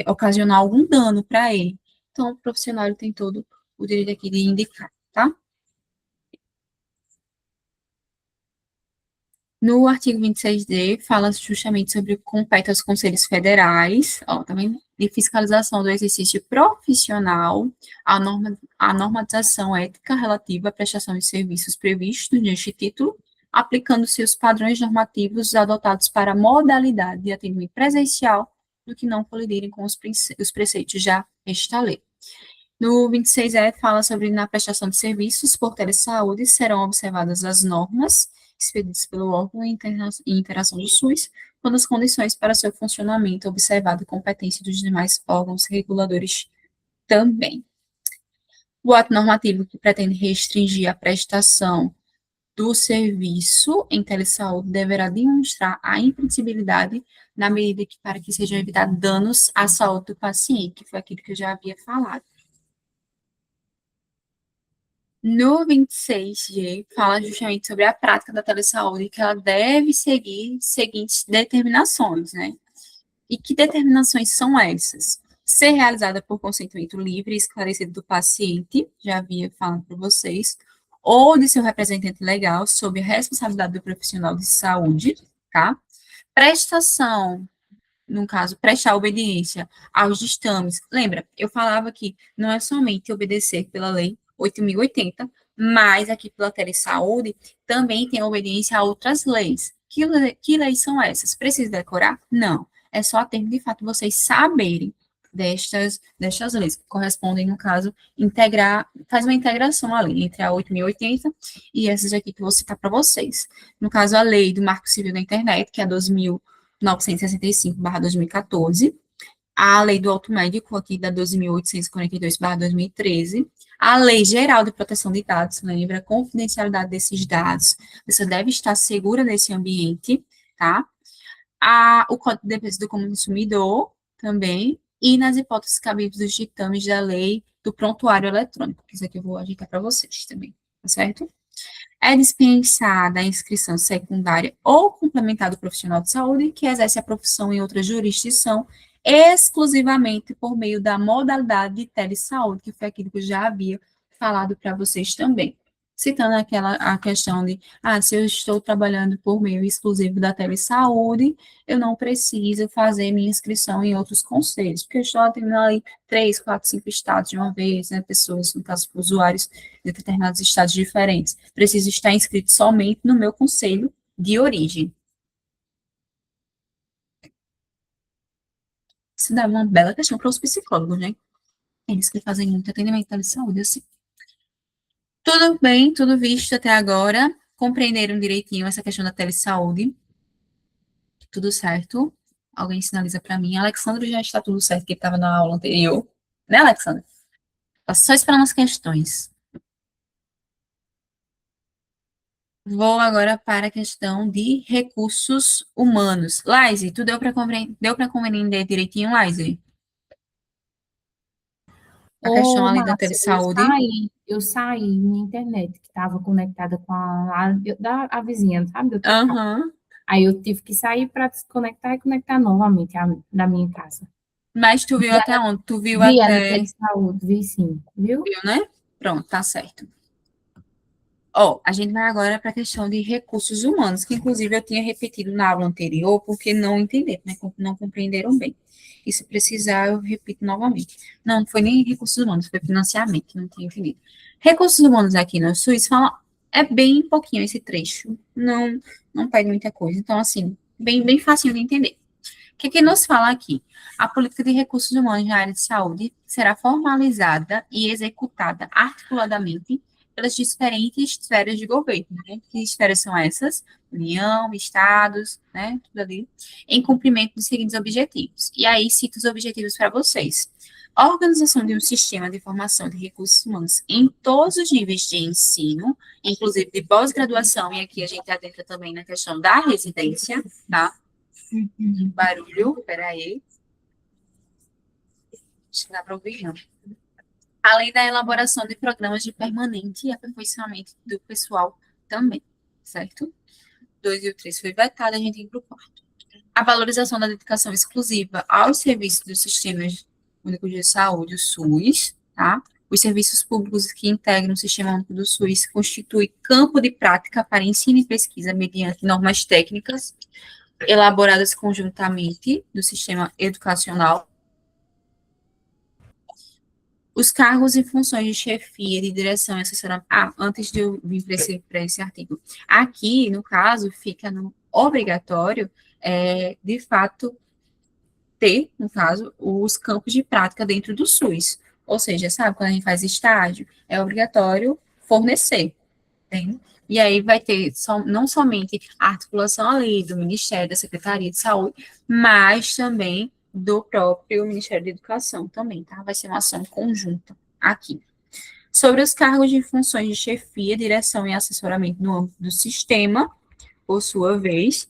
S1: ocasionar algum dano para ele. Então, o profissional tem todo o direito aqui de indicar, tá? No artigo 26D, fala justamente sobre o que compete aos conselhos federais, ó, também de fiscalização do exercício profissional, a normatização ética relativa à prestação de serviços previstos neste título, aplicando-se os padrões normativos adotados para a modalidade de atendimento presencial, no que não colidirem com os preceitos já desta lei. No 26E, fala sobre na prestação de serviços por telesaúde serão observadas as normas expedidas pelo órgão em interação do SUS, quando as condições para seu funcionamento observada a competência dos demais órgãos reguladores também. O ato normativo que pretende restringir a prestação do serviço em telesaúde deverá demonstrar a imprescindibilidade na medida que para que sejam evitados danos à saúde do paciente, que foi aquilo que eu já havia falado. No 26G, fala justamente sobre a prática da telesaúde, que ela deve seguir seguintes determinações, né? E que determinações são essas? Ser realizada por consentimento livre e esclarecido do paciente, já havia falado para vocês, ou de seu representante legal, sob a responsabilidade do profissional de saúde, tá? Prestação, no caso, prestar obediência aos ditames. Lembra, eu falava que não é somente obedecer pela lei 8.080, mas aqui pela telesaúde também tem obediência a outras leis. Que leis são essas? Precisa decorar? Não. É só a termo de fato vocês saberem destas leis, que correspondem, no caso, faz uma integração ali entre a 8.080 e essas aqui que eu vou citar para vocês. No caso, a lei do Marco Civil da Internet, que é a 2.965/2014, a lei do auto médico, aqui da 2.842/2013, a Lei Geral de Proteção de Dados, lembra? A confidencialidade desses dados, você deve estar segura nesse ambiente, tá? O Código de Defesa do Consumidor também, e nas hipóteses cabíveis dos ditames da lei do prontuário eletrônico, que isso aqui eu vou agitar para vocês também, tá certo? É dispensada a inscrição secundária ou complementar do profissional de saúde que exerce a profissão em outra jurisdição exclusivamente por meio da modalidade de telesaúde, que foi aquilo que eu já havia falado para vocês também. Citando a questão de, se eu estou trabalhando por meio exclusivo da telesaúde, eu não preciso fazer minha inscrição em outros conselhos, porque eu estou atendendo ali 3, 4, 5 estados de uma vez, né, pessoas, no caso, usuários de determinados estados diferentes. Preciso estar inscrito somente no meu conselho de origem. Isso dá uma bela questão para os psicólogos, né? Eles que fazem muito atendimento de saúde, assim. Tudo bem, tudo visto até agora. Compreenderam direitinho essa questão da telesaúde? Tudo certo? Alguém sinaliza para mim. Alexandre já está tudo certo, que estava na aula anterior. Né, Alexandre? Tá só esperando as questões. Vou agora para a questão de recursos humanos. Laise, tu deu para compreender direitinho, Laise? A questão
S3: Ô,
S1: ali da
S3: Márcia,
S1: telesaúde.
S3: eu saí na internet, que estava conectada com a vizinha, sabe? Do outro lado.
S1: Aham.
S3: Aí eu tive que sair para desconectar e conectar novamente da minha casa.
S1: Mas tu viu até onde? Tu viu
S3: Vi a
S1: até...
S3: de saúde, vi sim, viu?
S1: Viu, né? Pronto, tá certo. Ó, a gente vai agora para a questão de recursos humanos, que inclusive eu tinha repetido na aula anterior, porque não entenderam, né? Não compreenderam bem. E se precisar, eu repito novamente. Não foi nem recursos humanos, foi financiamento, que não tinha entendido. Recursos humanos aqui no SUS fala, é bem pouquinho esse trecho, não pede muita coisa. Então, assim, bem facinho de entender. O que nos fala aqui? A política de recursos humanos na área de saúde será formalizada e executada articuladamente pelas diferentes esferas de governo, né? Que esferas são essas? União, estados, né? Tudo ali, em cumprimento dos seguintes objetivos. E aí, cito os objetivos para vocês. A organização de um sistema de formação de recursos humanos em todos os níveis de ensino, inclusive de pós-graduação, e aqui a gente adentra também na questão da residência, tá? Barulho, peraí. Acho que dá para ouvir, não. Além da elaboração de programas de permanente e aperfeiçoamento do pessoal também, certo? 2 e o 3 foi vetado, a gente entra para o 4. A valorização da dedicação exclusiva aos serviços dos sistemas únicos de saúde, o SUS, tá? Os serviços públicos que integram o Sistema Único do SUS constituem campo de prática para ensino e pesquisa mediante normas técnicas elaboradas conjuntamente do sistema educacional. Os cargos e funções de chefia, de direção e assessoramento. Antes de eu vir para esse artigo. Aqui, no caso, fica no obrigatório, de fato, ter, no caso, os campos de prática dentro do SUS. Ou seja, sabe, quando a gente faz estágio, é obrigatório fornecer, entende? E aí vai ter não somente a articulação ali do Ministério, da Secretaria de Saúde, mas também do próprio Ministério da Educação também, tá? Vai ser uma ação conjunta aqui. Sobre os cargos de funções de chefia, direção e assessoramento no âmbito do sistema, por sua vez,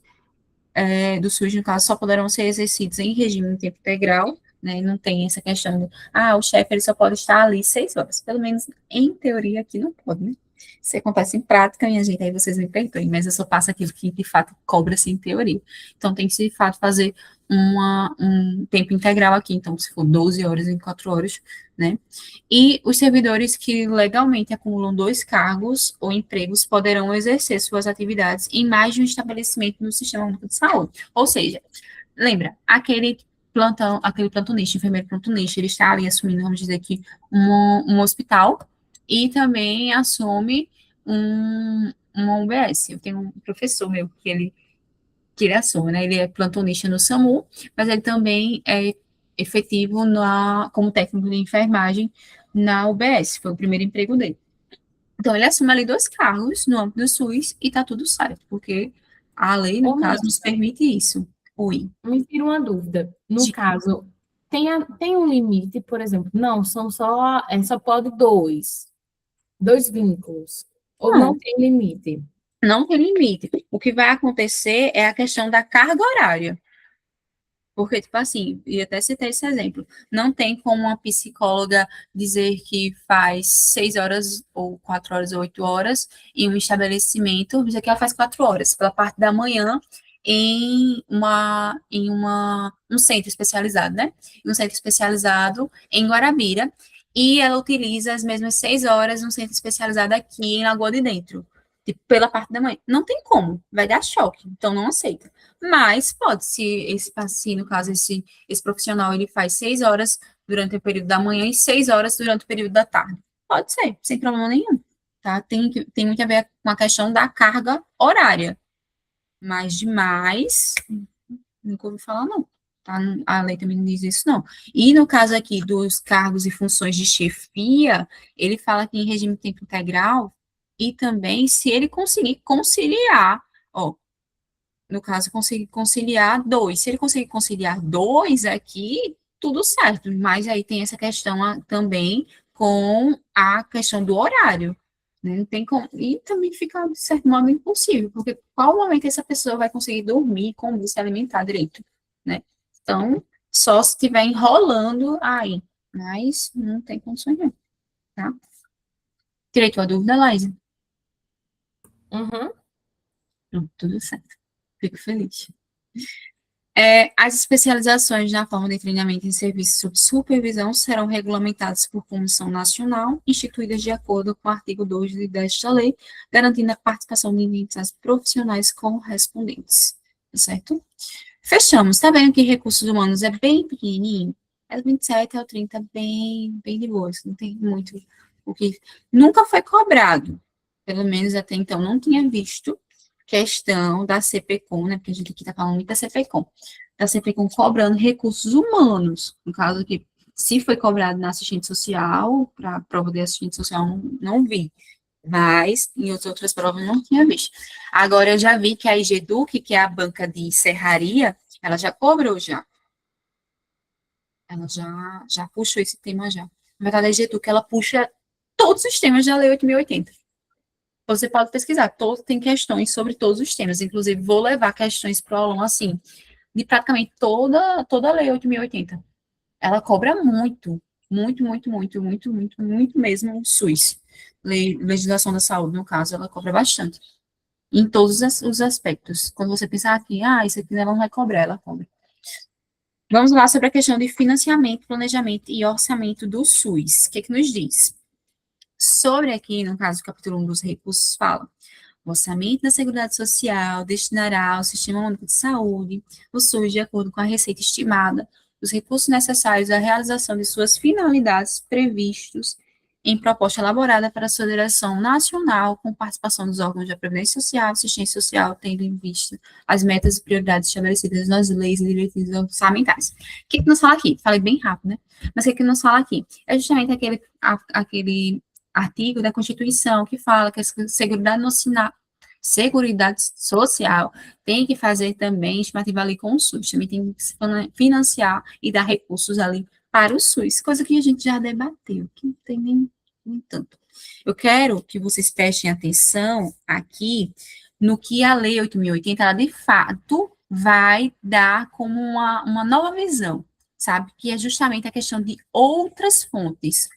S1: do SUS, no caso, só poderão ser exercidos em regime de tempo integral, né? Não tem essa questão de, o chefe ele só pode estar ali 6 horas. Pelo menos em teoria aqui não pode, né? Se acontece em prática, minha gente, aí vocês me perdoem, mas eu só passo aquilo que de fato cobra-se em teoria. Então tem que de fato fazer um tempo integral aqui, então se for 12 horas, 24 horas, né? E os servidores que legalmente acumulam 2 cargos ou empregos poderão exercer suas atividades em mais de um estabelecimento no Sistema Único de Saúde. Ou seja, lembra, aquele plantonista, enfermeiro plantonista, ele está ali assumindo, vamos dizer aqui, um hospital e também assume uma UBS. Eu tenho um professor meu que ele assume, né? Ele é plantonista no SAMU, mas ele também é efetivo como técnico de enfermagem na UBS, foi o primeiro emprego dele. Então, ele assume ali 2 cargos no âmbito do SUS e tá tudo certo, porque a lei, no caso, nos permite isso. Oi.
S3: Me tira uma dúvida. No caso, tem um limite, por exemplo, não, só pode 2 vínculos, ou não tem limite?
S1: Não tem limite. O que vai acontecer é a questão da carga horária. Porque, tipo assim, e até citei esse exemplo, não tem como uma psicóloga dizer que faz 6 horas, ou 4 horas, ou 8 horas em um estabelecimento, dizer que ela faz 4 horas, pela parte da manhã, em um centro especializado, né? Um centro especializado em Guarabira, e ela utiliza as mesmas 6 horas no centro especializado aqui em Lagoa de Dentro, tipo, pela parte da manhã. Não tem como, vai dar choque, então não aceita. Mas pode, se no caso, esse profissional, ele faz 6 horas durante o período da manhã e 6 horas durante o período da tarde. Pode ser, sem problema nenhum, tá? Tem muito a ver com a questão da carga horária. Mas demais, nunca ouvi falar, não. Tá? A lei também não diz isso, não. E no caso aqui dos cargos e funções de chefia, ele fala que em regime de tempo integral, e também se ele conseguir conciliar, no caso, conseguir conciliar 2. Se ele conseguir conciliar 2 aqui, tudo certo. Mas aí tem essa questão também com a questão do horário. Né? Não tem como, e também fica, de certo modo, impossível, porque qual momento essa pessoa vai conseguir dormir, comer, se alimentar direito, né? Então, só se estiver enrolando aí, mas não tem condições não, tá? Tirei tua dúvida, Laísa? Pronto, tudo certo. Fico feliz. As especializações na forma de treinamento em serviços sob supervisão serão regulamentadas por comissão nacional, instituídas de acordo com o artigo 2 desta lei, garantindo a participação de entidades profissionais correspondentes, tá certo? Fechamos. Tá vendo que recursos humanos é bem pequenininho? É do 27 ao 30, bem de boa, não tem muito o que... Nunca foi cobrado, pelo menos até então não tinha visto questão da CPCOM, né, porque a gente aqui está falando muito da CPCOM cobrando recursos humanos, no caso aqui, se foi cobrado na assistente social, para prova de assistente social, não vi, Mas em outras provas eu não tinha visto. Agora eu já vi que a Egeduc, que é a banca de serraria, ela já cobrou já. Ela já puxou esse tema já. Na verdade, a Egeduc, ela puxa todos os temas da Lei 8.080. Você pode pesquisar, tem questões sobre todos os temas. Inclusive, vou levar questões para o aluno, assim, de praticamente toda a Lei 8.080. Ela cobra muito, muito, muito, muito, muito, muito, muito mesmo o SUS. Legislação da saúde, no caso, ela cobra bastante. Em todos os aspectos. Quando você pensar aqui, isso aqui ela não vai cobrar, ela cobra. Vamos lá sobre a questão de financiamento, planejamento e orçamento do SUS. O que que nos diz? Sobre aqui, no caso, o capítulo 1 dos recursos, fala: o orçamento da Seguridade Social destinará ao Sistema Único de Saúde, o SUS, de acordo com a receita estimada, os recursos necessários à realização de suas finalidades previstos em proposta elaborada para a sua direção nacional, com participação dos órgãos da Previdência Social, Assistência Social, tendo em vista as metas e prioridades estabelecidas nas leis e diretrizes orçamentais. O que nos fala aqui? Falei bem rápido, né? Mas o que nos fala aqui? É justamente aquele artigo da Constituição que fala que a Seguridade Social tem que fazer também estimativa ali com o SUS, também tem que financiar e dar recursos ali para o SUS, coisa que a gente já debateu, que não tem nem tanto. Eu quero que vocês prestem atenção aqui no que a Lei 8.080, ela de fato vai dar como uma nova visão, sabe? Que é justamente a questão de outras fontes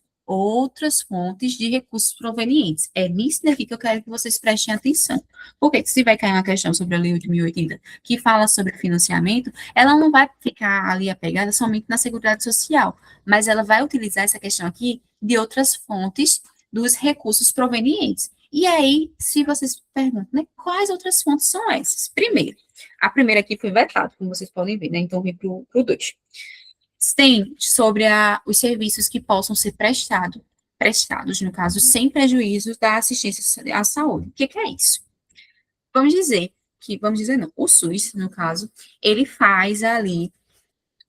S1: de recursos provenientes. É nisso daqui que eu quero que vocês prestem atenção. Porque se vai cair uma questão sobre a Lei 8.080, que fala sobre financiamento, ela não vai ficar ali apegada somente na Seguridade Social, mas ela vai utilizar essa questão aqui de outras fontes dos recursos provenientes. E aí, se vocês perguntam, né, quais outras fontes são essas? Primeiro, a primeira aqui foi vetada, como vocês podem ver, né? Então, vem para o 2. Tem sobre os serviços que possam ser prestados, no caso, sem prejuízo da assistência à saúde. O que é isso? Vamos dizer não, o SUS, no caso, ele faz ali,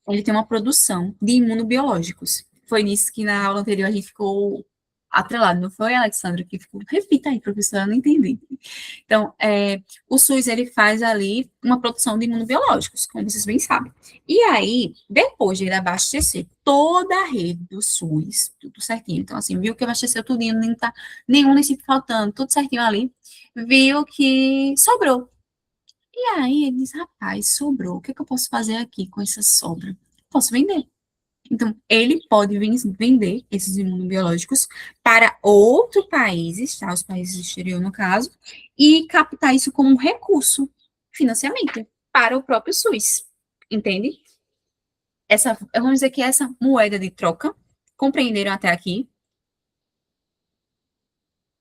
S1: ele tem uma produção de imunobiológicos. Foi nisso que na aula anterior a gente ficou atrelado, não foi, Alexandra? Que ficou, repita aí, professora, eu não entendi. Então, o SUS, ele faz ali uma produção de imunobiológicos, como vocês bem sabem. E aí, depois de ele abastecer toda a rede do SUS, tudo certinho, então, assim, viu que abasteceu tudinho, nem tá nenhum município faltando, tudo certinho ali, viu que sobrou. E aí, ele diz, rapaz, sobrou, o que eu posso fazer aqui com essa sobra? Posso vender. Então, ele pode vender esses imunobiológicos para outros países, tá? Os países do exterior, no caso, e captar isso como um recurso, financiamento, para o próprio SUS. Entende? Vamos dizer que essa moeda de troca, compreenderam até aqui?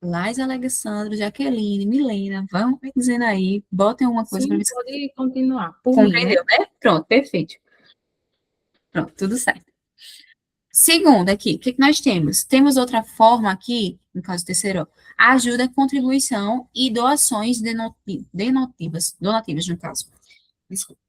S1: Lais, Alexandre, Jaqueline, Milena, vão me dizendo aí, botem alguma coisa para
S3: Sim,
S1: ver se
S3: pode continuar. Por mim, né?
S1: compreendeu, né? Pronto, perfeito. Pronto, tudo certo. Segundo, aqui, o que nós temos? Temos outra forma aqui, no caso terceiro, ajuda, contribuição e doações donativas, no caso. Desculpa.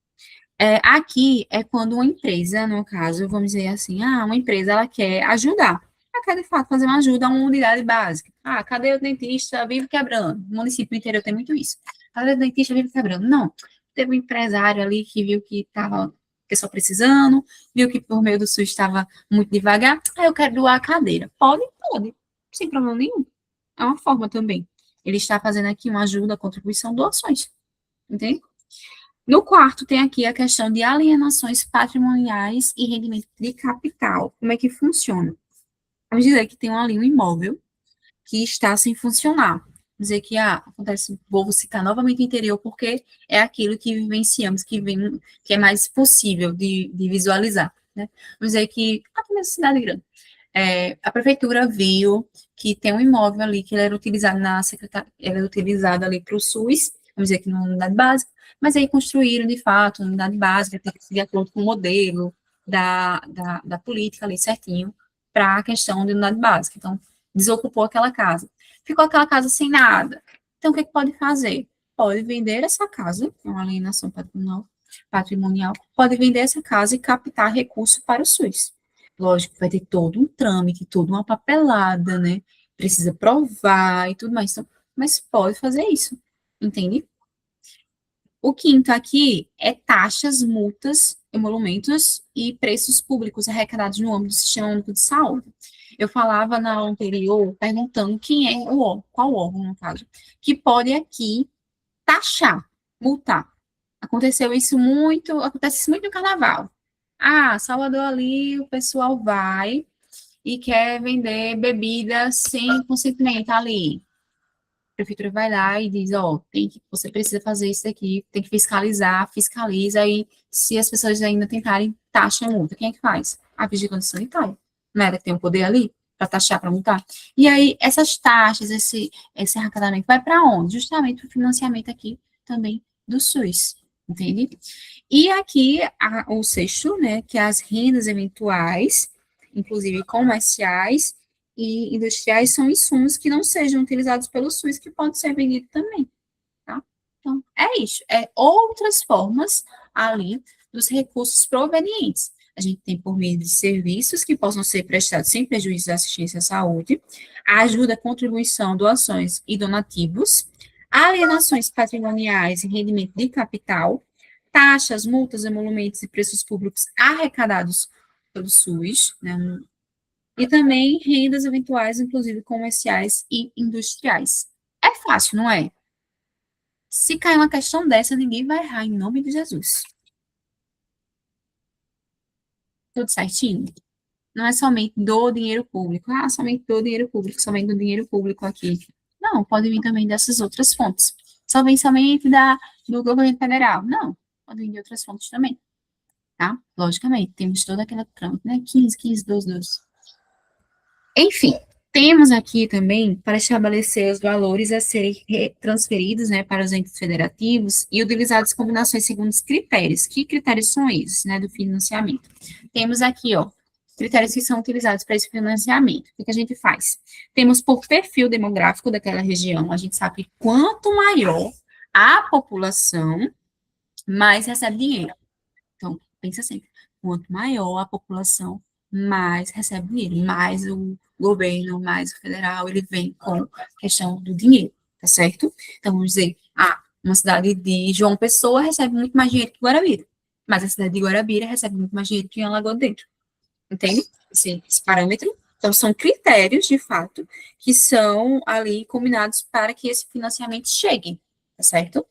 S1: Aqui é quando uma empresa, no caso, vamos dizer assim, uma empresa, ela quer ajudar. Ela quer, de fato, fazer uma ajuda a uma unidade básica. Cadê o dentista? Vive quebrando. O município interior tem muito isso. Cadê o dentista? Vive quebrando. Não. Teve um empresário ali que viu que estava só precisando, viu que por meio do SUS estava muito devagar. Eu quero doar a cadeira. Pode. Sem problema nenhum. É uma forma também. Ele está fazendo aqui uma ajuda, contribuição, doações. Entende? No quarto, tem aqui a questão de alienações patrimoniais e rendimento de capital. Como é que funciona? Vamos dizer que tem ali um imóvel que está sem funcionar. Vamos dizer que acontece, vou citar novamente o interior, porque é aquilo que vivenciamos, que é mais possível de visualizar. Né? Vamos dizer que, até mesmo cidade grande, a prefeitura viu que tem um imóvel ali que ele era utilizado na secretaria, era utilizado ali para o SUS, vamos dizer que numa unidade básica, mas aí construíram, de fato, uma unidade básica, de acordo com o modelo da política ali certinho, para a questão de unidade básica. Então, desocupou aquela casa. Ficou aquela casa sem nada. Então, o que pode fazer? Pode vender essa casa, é uma alienação patrimonial, pode vender essa casa e captar recurso para o SUS. Lógico, vai ter todo um trâmite, toda uma papelada, né? precisa provar e tudo mais. Então, mas pode fazer isso, entende? O quinto aqui é taxas, multas, emolumentos e preços públicos arrecadados no âmbito do Sistema Único de Saúde. Eu falava na aula anterior, perguntando quem é o órgão, qual órgão, no caso, que pode aqui taxar, multar. Acontece isso muito no carnaval. Ah, Salvador ali, o pessoal vai e quer vender bebida sem consentimento ali. A prefeitura vai lá e diz, ó, você precisa fazer isso aqui, tem que fiscalizar, fiscaliza, e se as pessoas ainda tentarem, taxa a multa. Quem é que faz? A vigilância sanitária. Não era que tem um poder ali para taxar, para multar? E aí, essas taxas, esse arrecadamento vai para onde? Justamente para o financiamento aqui também do SUS, entende? E aqui, o sexto, né, que é as rendas eventuais, inclusive comerciais, e industriais são insumos que não sejam utilizados pelo SUS, que podem ser vendidos também, tá? Então, é isso. É outras formas, além dos recursos provenientes. A gente tem por meio de serviços que possam ser prestados sem prejuízo da assistência à saúde, a ajuda, contribuição, doações e donativos, alienações patrimoniais e rendimento de capital, taxas, multas, emolumentos e preços públicos arrecadados pelo SUS, né, e também rendas eventuais, inclusive comerciais e industriais. É fácil, não é? Se cair uma questão dessa, ninguém vai errar, em nome de Jesus. Tudo certinho? Não é somente do dinheiro público. Ah, somente do dinheiro público, somente do dinheiro público aqui. Não, pode vir também dessas outras fontes. Só vem somente do governo federal. Não, pode vir de outras fontes também. Tá? Logicamente, temos toda aquela trâmite, né? 15, 15, 12, 12. Enfim, temos aqui também para estabelecer os valores a serem transferidos, né, para os entes federativos e utilizadas combinações segundo os critérios. Que critérios são esses, né, do financiamento? Temos aqui, ó, critérios que são utilizados para esse financiamento. O que a gente faz? Temos por perfil demográfico daquela região, a gente sabe que quanto maior a população, mais recebe dinheiro. Então, pensa sempre, quanto maior a população, mais recebe dinheiro, mais o governo, mais o federal, ele vem com a questão do dinheiro, tá certo? Então, vamos dizer, uma cidade de João Pessoa recebe muito mais dinheiro que Guarabira, mas a cidade de Guarabira recebe muito mais dinheiro que Alagoas dentro, entende? Esse parâmetro. Então, são critérios, de fato, que são ali combinados para que esse financiamento chegue, tá certo?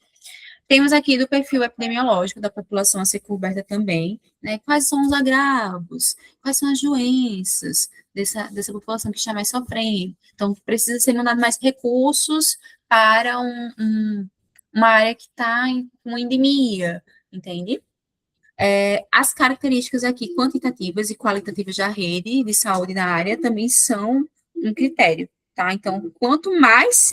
S1: Temos aqui do perfil epidemiológico da população a ser coberta também, né? Quais são os agravos, quais são as doenças dessa população que está mais sofrendo. Então, precisa ser mandado mais recursos para uma área que está com endemia, entende? As características aqui quantitativas e qualitativas da rede de saúde na área também são um critério, tá? Então, quanto mais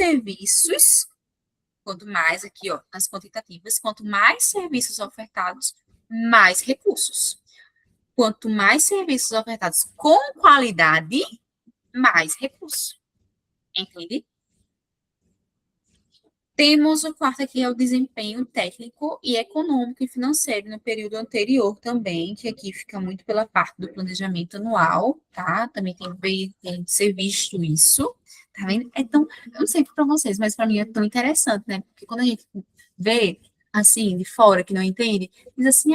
S1: aqui, ó, as quantitativas, quanto mais serviços ofertados, mais recursos. Quanto mais serviços ofertados com qualidade, mais recursos. Entende? Temos o quarto aqui, é o desempenho técnico e econômico e financeiro no período anterior também, que aqui fica muito pela parte do planejamento anual, tá? Também tem que ser visto isso, tá vendo? Então, eu não sei para vocês, mas para mim é tão interessante, né? Porque quando a gente vê, assim, de fora, que não entende, diz assim,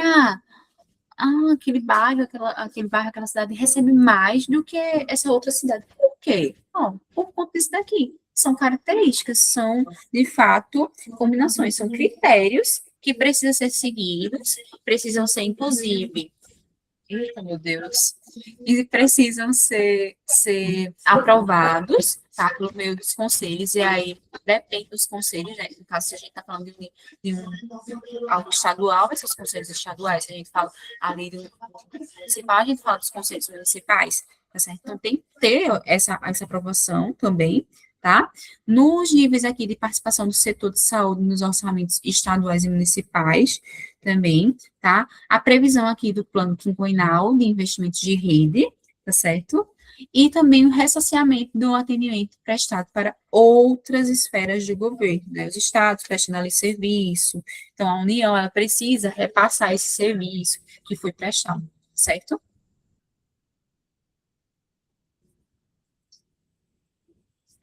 S1: aquele bairro, aquela cidade recebe mais do que essa outra cidade. Por quê? Ó, por conta disso daqui. São características, são, de fato, combinações, são critérios que precisam ser seguidos, precisam ser, inclusive, eita, meu Deus, e precisam ser aprovados, tá, pelo meio dos conselhos, e aí depende dos conselhos, né, no caso, se a gente está falando de algo estadual, vai ser os conselhos estaduais, se a gente fala ali do municipal, a gente fala dos conselhos municipais, tá certo? Então, tem que ter essa aprovação também, tá? Nos níveis aqui de participação do setor de saúde nos orçamentos estaduais e municipais também, tá? A previsão aqui do plano quinquenal de investimentos de rede, tá certo? E também o ressociamento do atendimento prestado para outras esferas de governo, né? Os estados prestando ali serviço, então a União, ela precisa repassar esse serviço que foi prestado, certo?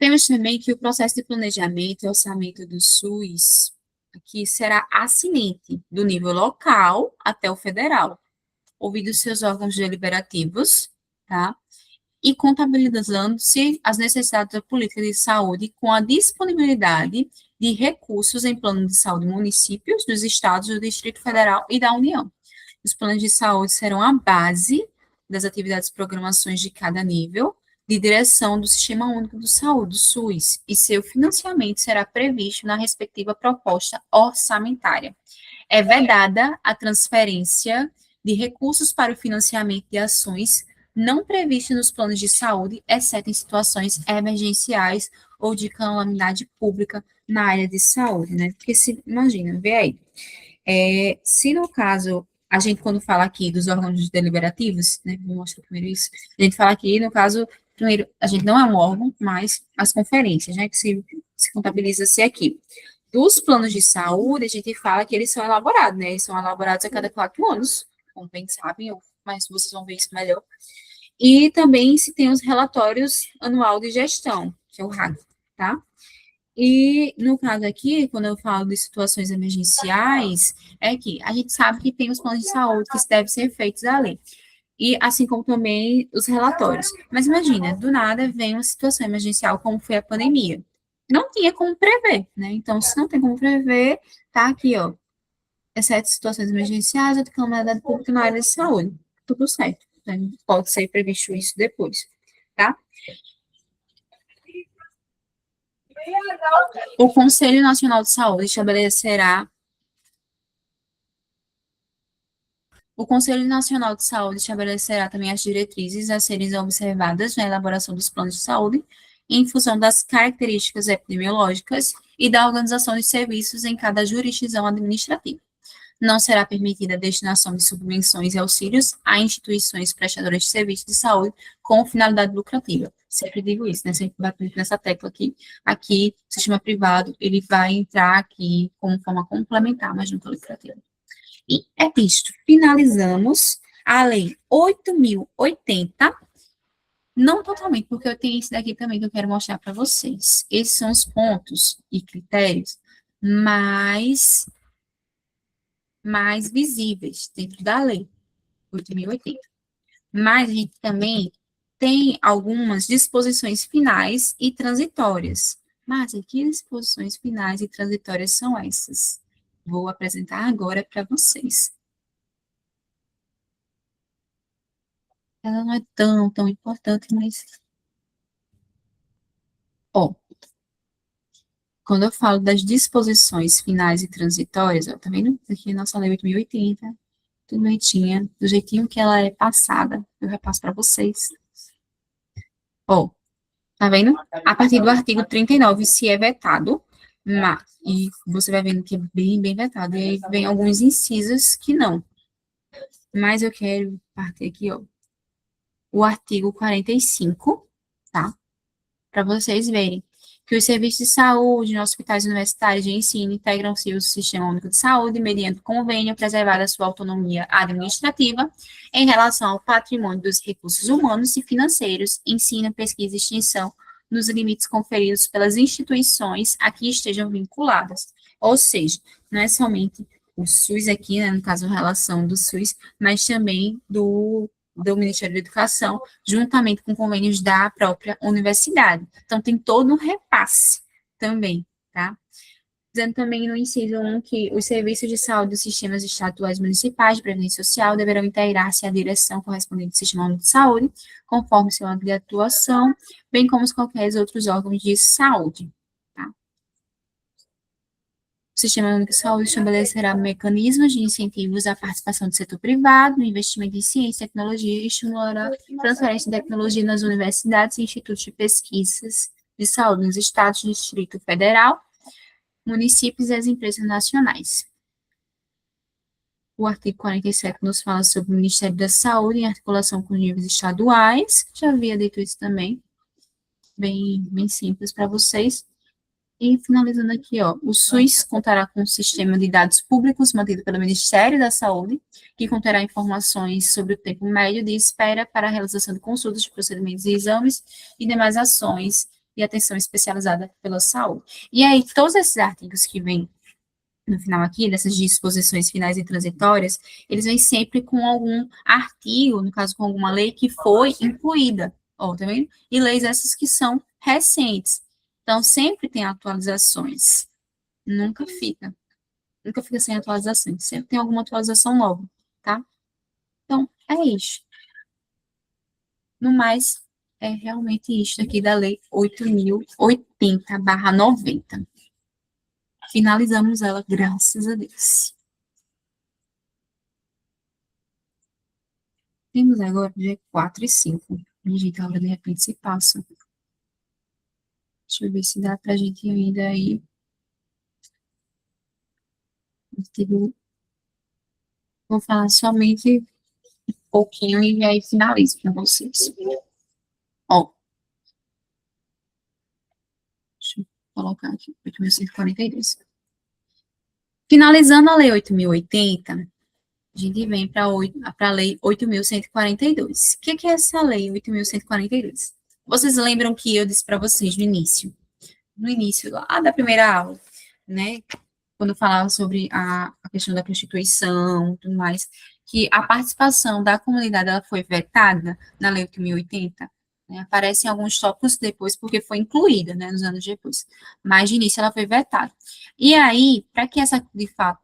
S1: Temos também que o processo de planejamento e orçamento do SUS aqui será assinente do nível local até o federal, ouvidos seus órgãos deliberativos, tá? E contabilizando-se as necessidades da política de saúde com a disponibilidade de recursos em plano de saúde de municípios, dos estados, do Distrito Federal e da União. Os planos de saúde serão a base das atividades e programações de cada nível de direção do Sistema Único de Saúde, SUS, e seu financiamento será previsto na respectiva proposta orçamentária. É vedada a transferência de recursos para o financiamento de ações não previstas nos planos de saúde, exceto em situações emergenciais ou de calamidade pública na área de saúde, né? Porque se, imagina, vê aí, se no caso, a gente quando fala aqui dos órgãos deliberativos, né, vou mostrar primeiro isso, a gente fala aqui, no caso, primeiro, a gente não é um órgão, mas as conferências, né, que se contabiliza-se aqui. Dos planos de saúde, a gente fala que eles são elaborados, né, eles são elaborados a cada 4 anos, como bem sabem, mas vocês vão ver isso melhor. E também se tem os relatórios anual de gestão, que é o RAG, tá? E, no caso aqui, quando eu falo de situações emergenciais, é que a gente sabe que tem os planos de saúde que devem ser feitos ali. E, assim como também os relatórios. Mas imagina, do nada vem uma situação emergencial, como foi a pandemia. Não tinha como prever, né? Então, se não tem como prever, tá aqui, ó. Exceto situações emergenciais ou de calamidade pública na área de saúde. Tudo certo. Então, pode ser previsto isso depois, tá? O Conselho Nacional de Saúde estabelecerá O Conselho Nacional de Saúde estabelecerá também as diretrizes a serem observadas na elaboração dos planos de saúde, em função das características epidemiológicas e da organização de serviços em cada jurisdição administrativa. Não será permitida a destinação de subvenções e auxílios a instituições prestadoras de serviços de saúde com finalidade lucrativa. Sempre digo isso, né? Sempre bato nessa tecla aqui. Aqui, o sistema privado, ele vai entrar aqui como forma complementar, mas não lucrativa. E é isto. Finalizamos a Lei 8.080, não totalmente, porque eu tenho esse daqui também que eu quero mostrar para vocês. Esses são os pontos e critérios mais visíveis dentro da Lei 8.080. Mas a gente também tem algumas disposições finais e transitórias. Mas que disposições finais e transitórias são essas? Vou apresentar agora para vocês. Ela não é tão importante, mas... Ó, quando eu falo das disposições finais e transitórias, ó, tá vendo? Aqui é a nossa Lei 8.080, tudo bonitinha, do jeitinho que ela é passada, eu repasso para vocês. Ó, tá vendo? A partir do artigo 39, se é vetado, e você vai vendo que é bem vetado, e aí vem alguns incisos que não. Mas eu quero partir aqui, ó, o artigo 45, tá? Para vocês verem que os serviços de saúde nos hospitais universitários de ensino integram-se o Sistema Único de Saúde mediante convênio, preservada a sua autonomia administrativa em relação ao patrimônio dos recursos humanos e financeiros, ensino, pesquisa e extensão, nos limites conferidos pelas instituições a que estejam vinculadas. Ou seja, não é somente o SUS aqui, né, no caso, a relação do SUS, mas também do Ministério da Educação, juntamente com convênios da própria universidade. Então, tem todo um repasse também, tá? Dizendo também no inciso 1 que os serviços de saúde dos sistemas estaduais municipais de previdência social deverão integrar-se à direção correspondente do Sistema Único de Saúde, conforme seu âmbito de atuação, bem como os qualquer outros órgãos de saúde. O Sistema Único de Saúde estabelecerá mecanismos de incentivos à participação do setor privado no investimento em ciência e tecnologia e estimulará a transferência de tecnologia nas universidades e institutos de pesquisas de saúde nos estados, Distrito Federal, municípios e as empresas nacionais. O artigo 47 nos fala sobre o Ministério da Saúde em articulação com níveis estaduais. Já havia dito isso também, bem simples para vocês. E finalizando aqui, ó, o SUS contará com um sistema de dados públicos mantido pelo Ministério da Saúde, que conterá informações sobre o tempo médio de espera para a realização de consultas de procedimentos e exames e demais ações e atenção especializada pela saúde. E aí, todos esses artigos que vêm no final aqui, dessas disposições finais e transitórias, eles vêm sempre com algum artigo, no caso, com alguma lei que foi incluída, ó, tá vendo? E leis essas que são recentes. Então, sempre tem atualizações. Nunca fica sem atualizações. Sempre tem alguma atualização nova, tá? Então, é isso. No mais, é realmente isso aqui da Lei 8.080/90. Finalizamos ela, graças a Deus. Temos agora dia 4 e 5. Gente, ela de repente se passa. Deixa eu ver se dá pra gente ainda aí. Vou falar somente um pouquinho e aí finalizo para vocês. Ó, deixa eu colocar aqui, 8.142. Finalizando a Lei 8.080, a gente vem para a Lei 8.142. O que é essa Lei 8.142? Vocês lembram que eu disse para vocês no início lá da primeira aula, né? Quando eu falava sobre a questão da Constituição e tudo mais, que a participação da comunidade ela foi vetada na Lei 8.080, né? Aparecem alguns tópicos depois, porque foi incluída, né, nos anos depois. Mas, de início, ela foi vetada. E aí, para que de fato,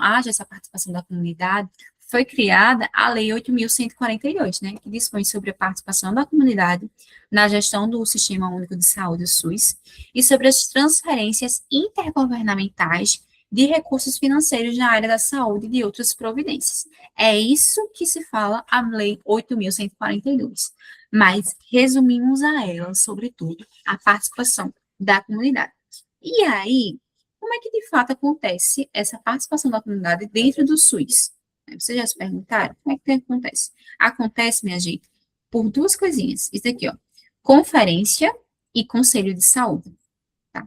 S1: haja essa participação da comunidade, foi criada a Lei 8.142, né, que dispõe sobre a participação da comunidade na gestão do Sistema Único de Saúde, o SUS, e sobre as transferências intergovernamentais de recursos financeiros na área da saúde e de outras providências. É isso que se fala a Lei 8.142. Mas resumimos a ela, sobretudo, a participação da comunidade. E aí, como é que de fato acontece essa participação da comunidade dentro do SUS? Vocês já se perguntaram? Como é que acontece? Acontece, minha gente, por duas coisinhas. Isso aqui, ó. Conferência e Conselho de Saúde. Tá?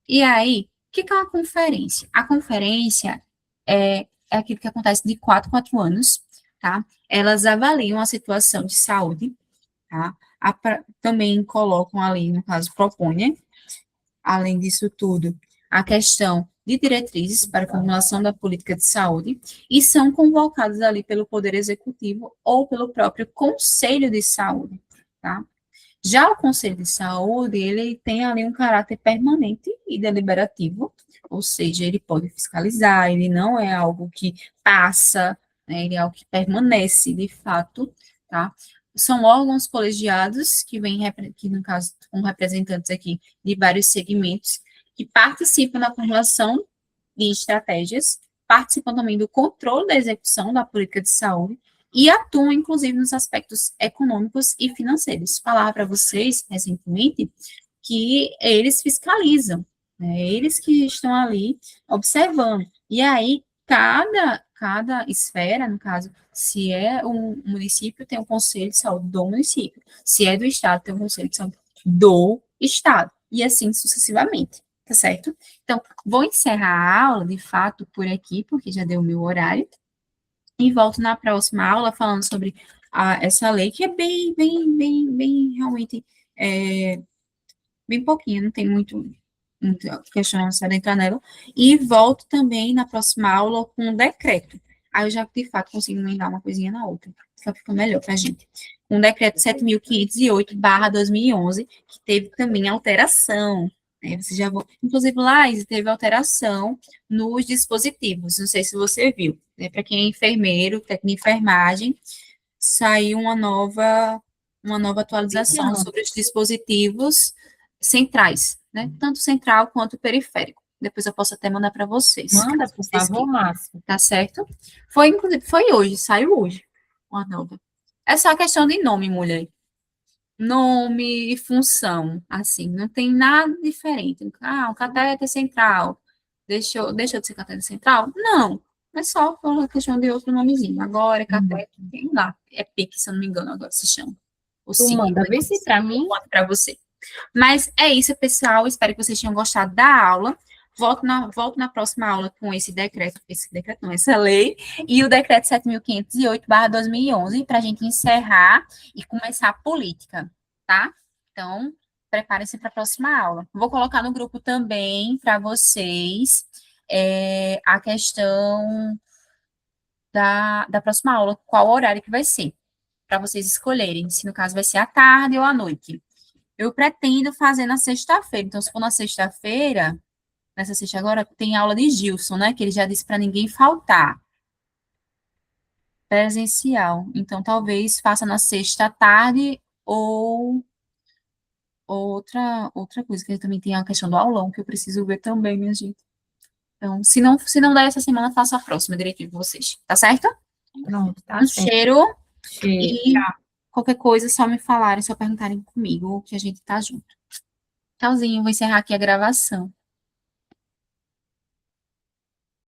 S1: E aí, o que é uma conferência? A conferência é aquilo que acontece de 4 em 4 anos, tá? Elas avaliam a situação de saúde, tá? Também colocam ali, no caso, propõem, além disso tudo, a questão de diretrizes para a formulação da política de saúde e são convocados ali pelo Poder Executivo ou pelo próprio Conselho de Saúde, tá? Já o Conselho de Saúde, ele tem ali um caráter permanente e deliberativo, ou seja, ele pode fiscalizar, ele não é algo que passa, né, ele é algo que permanece de fato, tá? São órgãos colegiados que no caso, com representantes aqui de vários segmentos, que participam da formulação de estratégias, participam também do controle da execução da política de saúde e atuam, inclusive, nos aspectos econômicos e financeiros. Falar para vocês, recentemente, que eles fiscalizam, né? Eles que estão ali observando. E aí, cada esfera, no caso, se é um município, tem um conselho de saúde do município. Se é do estado, tem um conselho de saúde do estado. E assim sucessivamente, tá certo? Então, vou encerrar a aula, de fato, por aqui, porque já deu o meu horário. E volto na próxima aula falando sobre essa lei, que é bem, realmente, bem pouquinho, não tem muita questão necessária entrar nela. E volto também na próxima aula com um decreto. Aí eu já, de fato, consigo emendar uma coisinha na outra. Fica melhor para a gente. Um decreto 7.508/2011, que teve também alteração. Né? Você já vou... Inclusive, lá teve alteração nos dispositivos. Não sei se você viu. Né? Para quem é enfermeiro, técnico de enfermagem, saiu uma nova atualização sobre os dispositivos centrais, né? Tanto central quanto periférico. Depois eu posso até mandar para vocês.
S3: Manda, por favor, Márcio.
S1: Tá certo? Inclusive, foi hoje, saiu hoje. Uma nova. É só questão de nome, mulher. Nome e função, assim, não tem nada diferente. O catéter central. Deixou de ser catéter central? Não. É só uma questão de outro nomezinho. Agora é catéter, tem lá. É PIC, se eu não me engano, agora se chama.
S3: Tu manda, vê se para mim.
S1: Para você. Mas é isso, pessoal. Espero que vocês tenham gostado da aula. Volto na próxima aula com essa lei, e o decreto 7.508/2011, para a gente encerrar e começar a política, tá? Então, preparem-se para a próxima aula. Vou colocar no grupo também para vocês a questão da próxima aula, qual horário que vai ser, para vocês escolherem, se no caso vai ser à tarde ou à noite. Eu pretendo fazer na sexta-feira, então se for na sexta-feira, nessa sexta agora, tem aula de Gilson, né, que ele já disse para ninguém faltar, presencial. Então, talvez faça na sexta à tarde ou outra coisa, que também tem a questão do aulão, que eu preciso ver também, minha gente. Então, se não der essa semana, faço a próxima direitinho com vocês, tá certo?
S3: Pronto, tá
S1: Um
S3: certo.
S1: cheiro
S3: Cheiro.
S1: e qualquer coisa, só me falarem, só perguntarem comigo, que a gente tá junto. Tchauzinho, vou encerrar aqui a gravação.